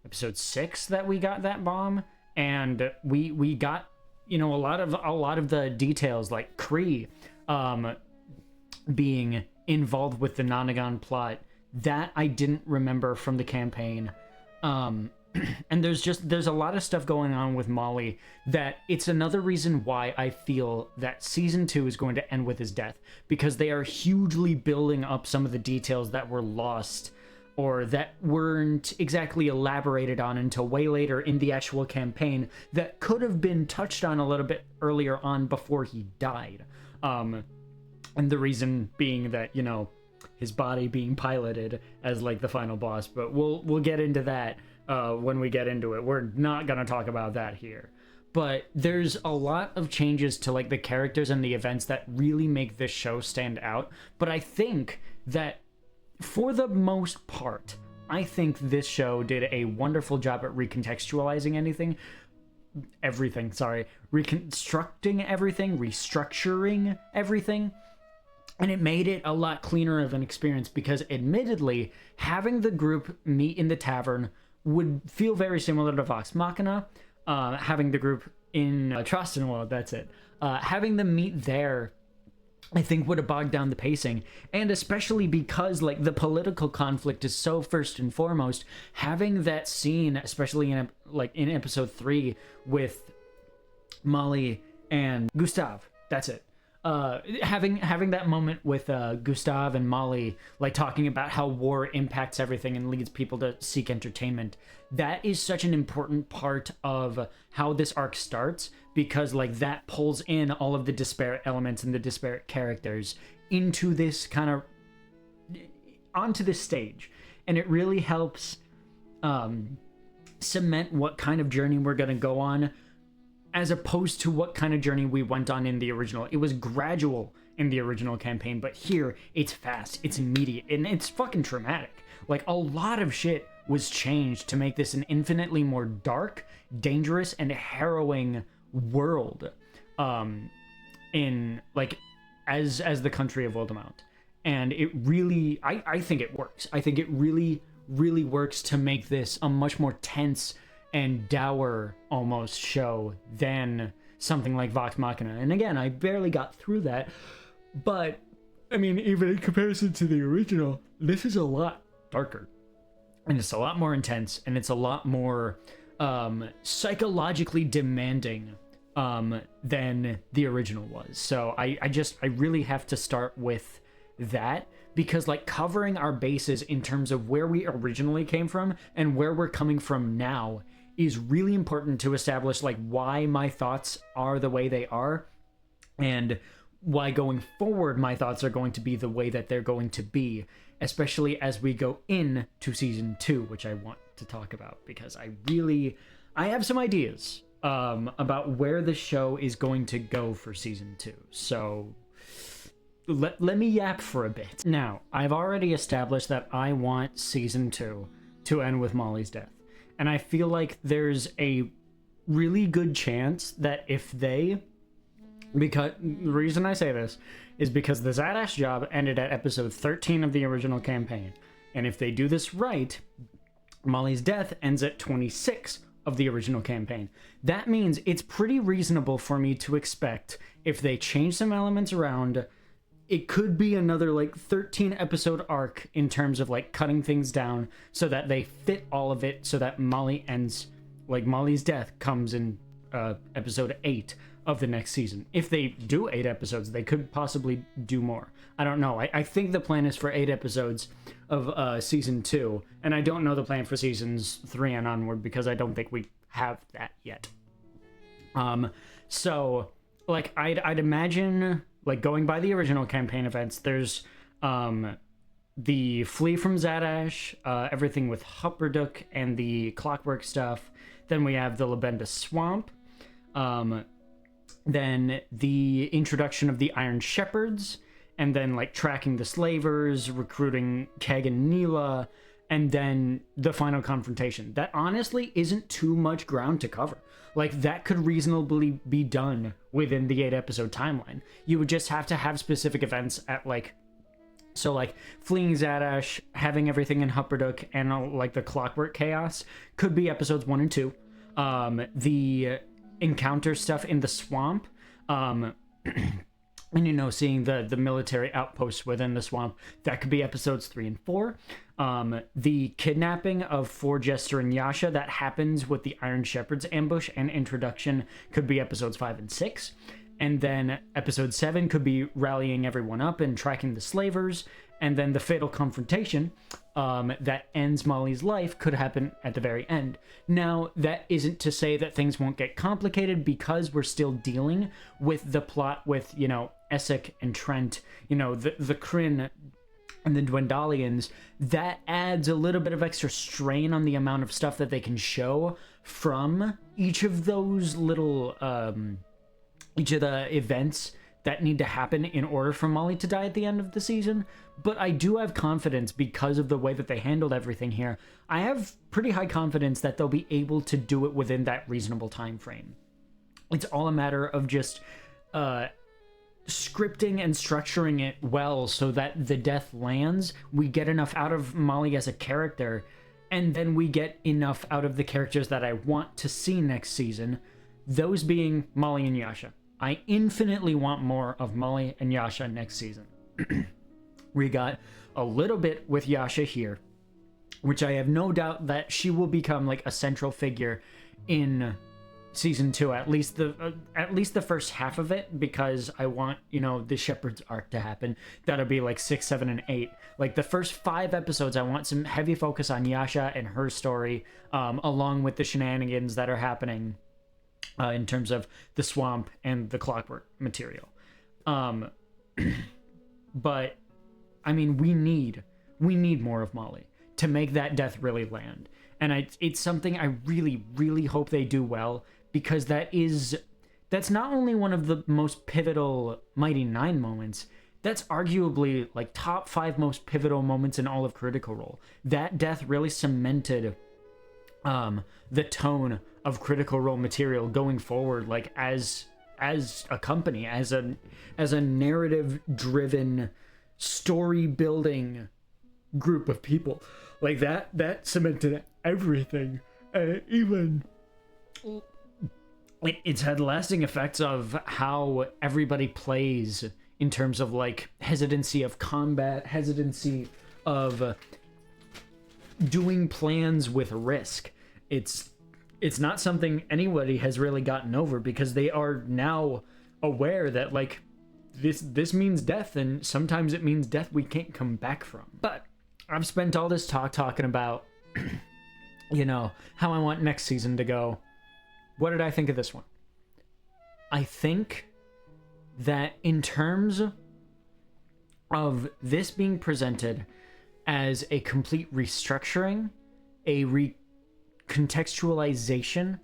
6 that we got that bomb, and we got, you know, a lot of the details, like Kree being involved with the Nonagon plot that I didn't remember from the campaign. And there's a lot of stuff going on with Molly that it's another reason why I feel that season 2 is going to end with his death, because they are hugely building up some of the details that were lost or that weren't exactly elaborated on until way later in the actual campaign that could have been touched on a little bit earlier on before he died. And the reason being that, you know, his body being piloted as, like, the final boss, but we'll get into that when we get into it. We're not gonna talk about that here. But there's a lot of changes to, like, the characters and the events that really make this show stand out. But I think that for the most part, I think this show did a wonderful job at reconstructing everything, restructuring everything. And it made it a lot cleaner of an experience, because admittedly, having the group meet in the tavern would feel very similar to Vox Machina. Having the group in Trostenwald, that's it. Having them meet there, I think, would have bogged down the pacing. And especially because, like, the political conflict is so first and foremost, having that scene, especially in episode 3 with Molly and Gustav, that's it. Having that moment with Gustav and Molly, like, talking about how war impacts everything and leads people to seek entertainment, that is such an important part of how this arc starts, because, like, that pulls in all of the disparate elements and the disparate characters into this kind of onto this stage, and it really helps cement what kind of journey we're gonna go on, as opposed to what kind of journey we went on in the original. It was gradual in the original campaign, but here it's fast, it's immediate, and it's fucking traumatic. Like, a lot of shit was changed to make this an infinitely more dark, dangerous, and harrowing world in, like, as the country of Voldemort. And it really, I think it works. I think it really, really works to make this a much more tense and dour almost show than something like Vox Machina. And again, I barely got through that, but I mean, even in comparison to the original, this is a lot darker, and it's a lot more intense, and it's a lot more psychologically demanding than the original was. So I really have to start with that, because, like, covering our bases in terms of where we originally came from and where we're coming from now is really important to establish, like, why my thoughts are the way they are, and why going forward my thoughts are going to be the way that they're going to be, especially as we go into season 2, which I want to talk about, because I have some ideas about where the show is going to go for season 2. So let me yap for a bit. Now, I've already established that I want season 2 to end with Molly's death. And I feel like there's a really good chance that if they Because the reason I say this is because the Zadash job ended at episode 13 of the original campaign. And if they do this right, Molly's death ends at 26 of the original campaign. That means it's pretty reasonable for me to expect, if they change some elements around, it could be another like 13 episode arc in terms of like cutting things down so that they fit all of it, so that Molly ends, like Molly's death comes in episode 8 of the next season. If they do 8 episodes, they could possibly do more. I don't know. I think the plan is for 8 episodes of season 2, and I don't know the plan for seasons 3 and onward because I don't think we have that yet. So like I'd imagine, like going by the original campaign events, there's the flee from Zadash, everything with Hupperduk and the clockwork stuff. Then we have the Labenda Swamp. Then the introduction of the Iron Shepherds, and then like tracking the slavers, recruiting Keg and Neela, and then the final confrontation. That honestly isn't too much ground to cover. Like, that could reasonably be done within the 8 episode timeline. You would just have to have specific events at like, so like fleeing Zadash, having everything in Hupperduk, and like the clockwork chaos could be episodes 1 and 2. The encounter stuff in the swamp, and you know, seeing the military outposts within the swamp, that could be episodes 3 and 4. The kidnapping of Jester and Yasha that happens with the Iron Shepherd's ambush and introduction could be episodes 5 and 6. And then episode 7 could be rallying everyone up and tracking the slavers. And then the fatal confrontation that ends Molly's life could happen at the very end. Now, that isn't to say that things won't get complicated, because we're still dealing with the plot with, you know, Essek and Trent, you know, the Kryn and the Dwendalians. That adds a little bit of extra strain on the amount of stuff that they can show from each of those little, each of the events that need to happen in order for Molly to die at the end of the season. But I do have confidence, because of the way that they handled everything here, I have pretty high confidence that they'll be able to do it within that reasonable time frame. It's all a matter of just scripting and structuring it well so that the death lands, we get enough out of Molly as a character, and then we get enough out of the characters that I want to see next season, those being Molly and Yasha. I infinitely want more of Molly and Yasha next season. We got a little bit with Yasha here, which I have no doubt that she will become like a central figure in season 2, at least the first half of it, because I want, you know, the Shepherd's arc to happen. That'll be like 6, 7, and 8. Like the first 5 episodes, I want some heavy focus on Yasha and her story, along with the shenanigans that are happening in terms of the swamp and the clockwork material. But I mean, we need more of Molly to make that death really land. And it's something I really, really hope they do well, because that's not only one of the most pivotal Mighty Nein moments, that's arguably like top 5 most pivotal moments in all of Critical Role. That death really cemented the tone of Critical Role material going forward, like as a company, as a narrative driven, story building group of people. Like that cemented everything. Even it's had lasting effects of how everybody plays in terms of like hesitancy of combat, hesitancy of doing plans with risk. It's not something anybody has really gotten over, because they are now aware that like this means death, and sometimes it means death we can't come back from. But I've spent all this talking about you know, how I want next season to go. What did I think of this one? I think that in terms of this being presented as a complete restructuring, a recontextualization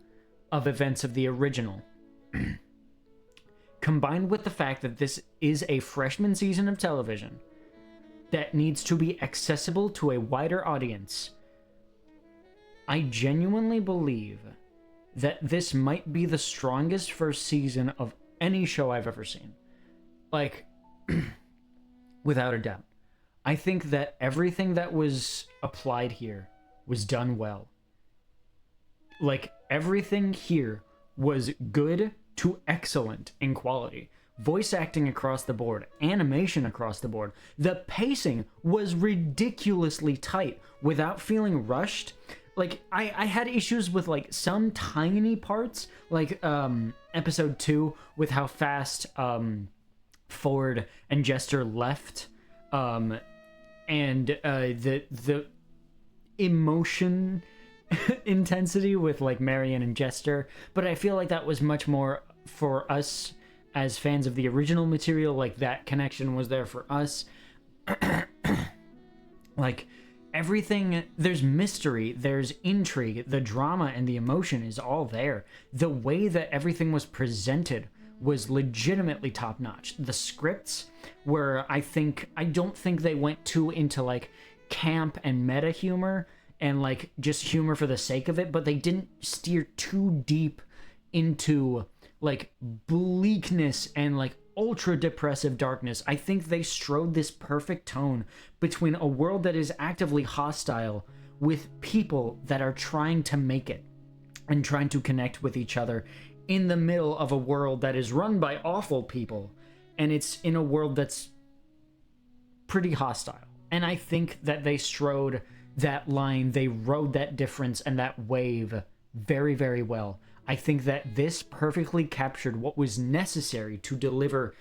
of events of the original, combined with the fact that this is a freshman season of television that needs to be accessible to a wider audience, I genuinely believe that this might be the strongest first season of any show I've ever seen. Like, without a doubt. I think that everything that was applied here was done well. Like, everything here was good to excellent in quality. Voice acting across the board, animation across the board. The pacing was ridiculously tight without feeling rushed. Like, I had issues with, like, some tiny parts, like, episode 2, with how fast, Ford and Jester left, and, the emotion intensity with, like, Marion and Jester, but I feel like that was much more for us as fans of the original material. Like, that connection was there for us. Like, everything, there's mystery, there's intrigue, the drama and the emotion is all there. The way that everything was presented was legitimately top-notch. The scripts were, I don't think they went too into, like, camp and meta humor and, like, just humor for the sake of it, but they didn't steer too deep into, like, bleakness and, like, ultra depressive darkness. I think they strode this perfect tone between a world that is actively hostile with people that are trying to make it and trying to connect with each other in the middle of a world that is run by awful people, and it's in a world that's pretty hostile. And I think that they strode that line, they rode that difference and that wave very, very well. I think that this perfectly captured what was necessary to deliver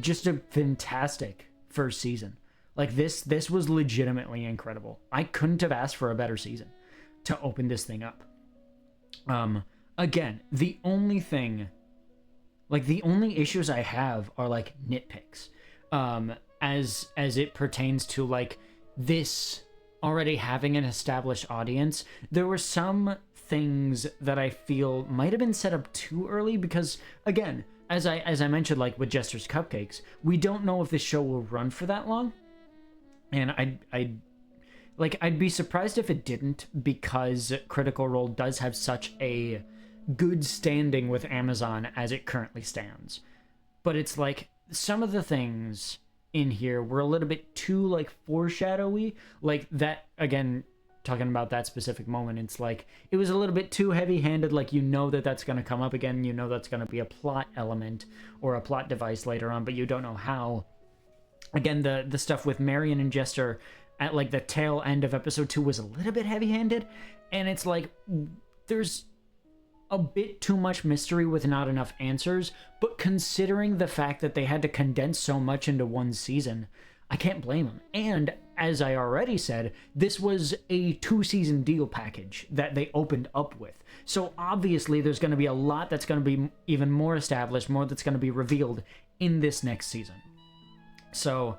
just a fantastic first season. Like, this was legitimately incredible. I couldn't have asked for a better season to open this thing up. Again, the only issues I have are, like, nitpicks. As it pertains to, like, this already having an established audience, there were some things that I feel might have been set up too early because, again, as I mentioned, like with Jester's Cupcakes, we don't know if this show will run for that long, and I'd be surprised if it didn't, because Critical Role does have such a good standing with Amazon as it currently stands. But it's like some of the things in here were a little bit too, like, foreshadowy, like that. Again, talking about that specific moment, it's like it was a little bit too heavy-handed. Like, you know that that's going to come up again, you know that's going to be a plot element or a plot device later on, but you don't know how. Again, the stuff with Marion and Jester at, like, the tail end of episode 2 was a little bit heavy-handed, and it's like there's a bit too much mystery with not enough answers. But considering the fact that they had to condense so much into one season, I can't blame them. And as I already said, this was a 2-season deal package that they opened up with. So obviously there's going to be a lot that's going to be even more established, more that's going to be revealed in this next season. So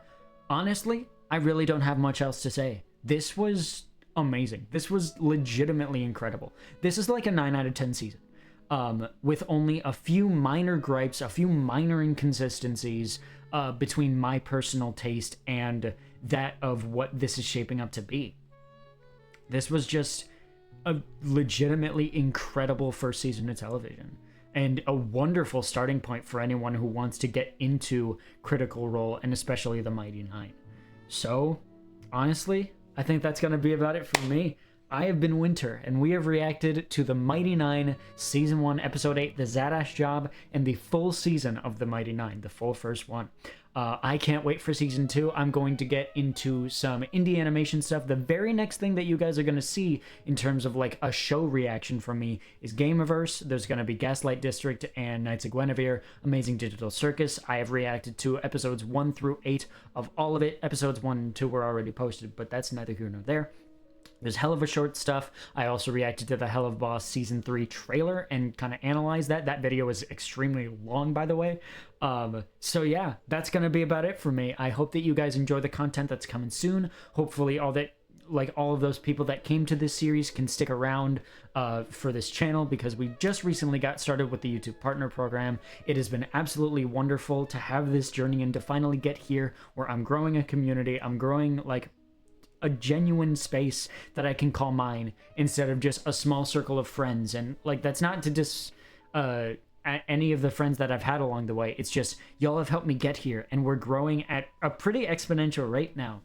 honestly, I really don't have much else to say. This was amazing. This was legitimately incredible. This is like a 9 out of 10 season. With only a few minor gripes, a few minor inconsistencies between my personal taste and that of what this is shaping up to be. This was just a legitimately incredible first season of television, and a wonderful starting point for anyone who wants to get into Critical Role, and especially the Mighty Nein. So, honestly, I think that's going to be about it for me. I have been Winter, and we have reacted to the Mighty Nein Season 1, Episode 8, The Zadash Job, and the full season of the Mighty Nein, the full first one. I can't wait for Season 2. I'm going to get into some indie animation stuff. The very next thing that you guys are going to see in terms of, like, a show reaction from me is Gameverse. There's going to be Gaslight District and Knights of Guinevere, Amazing Digital Circus. I have reacted to episodes 1 through 8 of all of it. Episodes 1 and 2 were already posted, but that's neither here nor there. There's Hell of a Short stuff. I also reacted to the Hell of Boss Season 3 trailer and kind of analyzed that. That video is extremely long, by the way. So yeah, that's going to be about it for me. I hope that you guys enjoy the content that's coming soon. Hopefully all of those people that came to this series can stick around for this channel, because we just recently got started with the YouTube Partner Program. It has been absolutely wonderful to have this journey and to finally get here where I'm growing a community. I'm growing, like, a genuine space that I can call mine instead of just a small circle of friends. And, like, that's not to any of the friends that I've had along the way. It's just y'all have helped me get here, and we're growing at a pretty exponential rate now.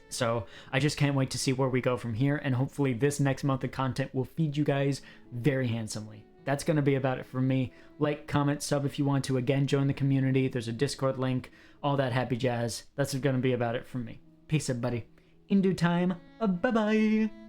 So I just can't wait to see where we go from here, and hopefully this next month of content will feed you guys very handsomely. That's going to be about it for me. Like, comment, sub if you want to. Again, join the community. There's a Discord link, all that happy jazz. That's going to be about it for me. Peace, everybody. In due time, bye-bye.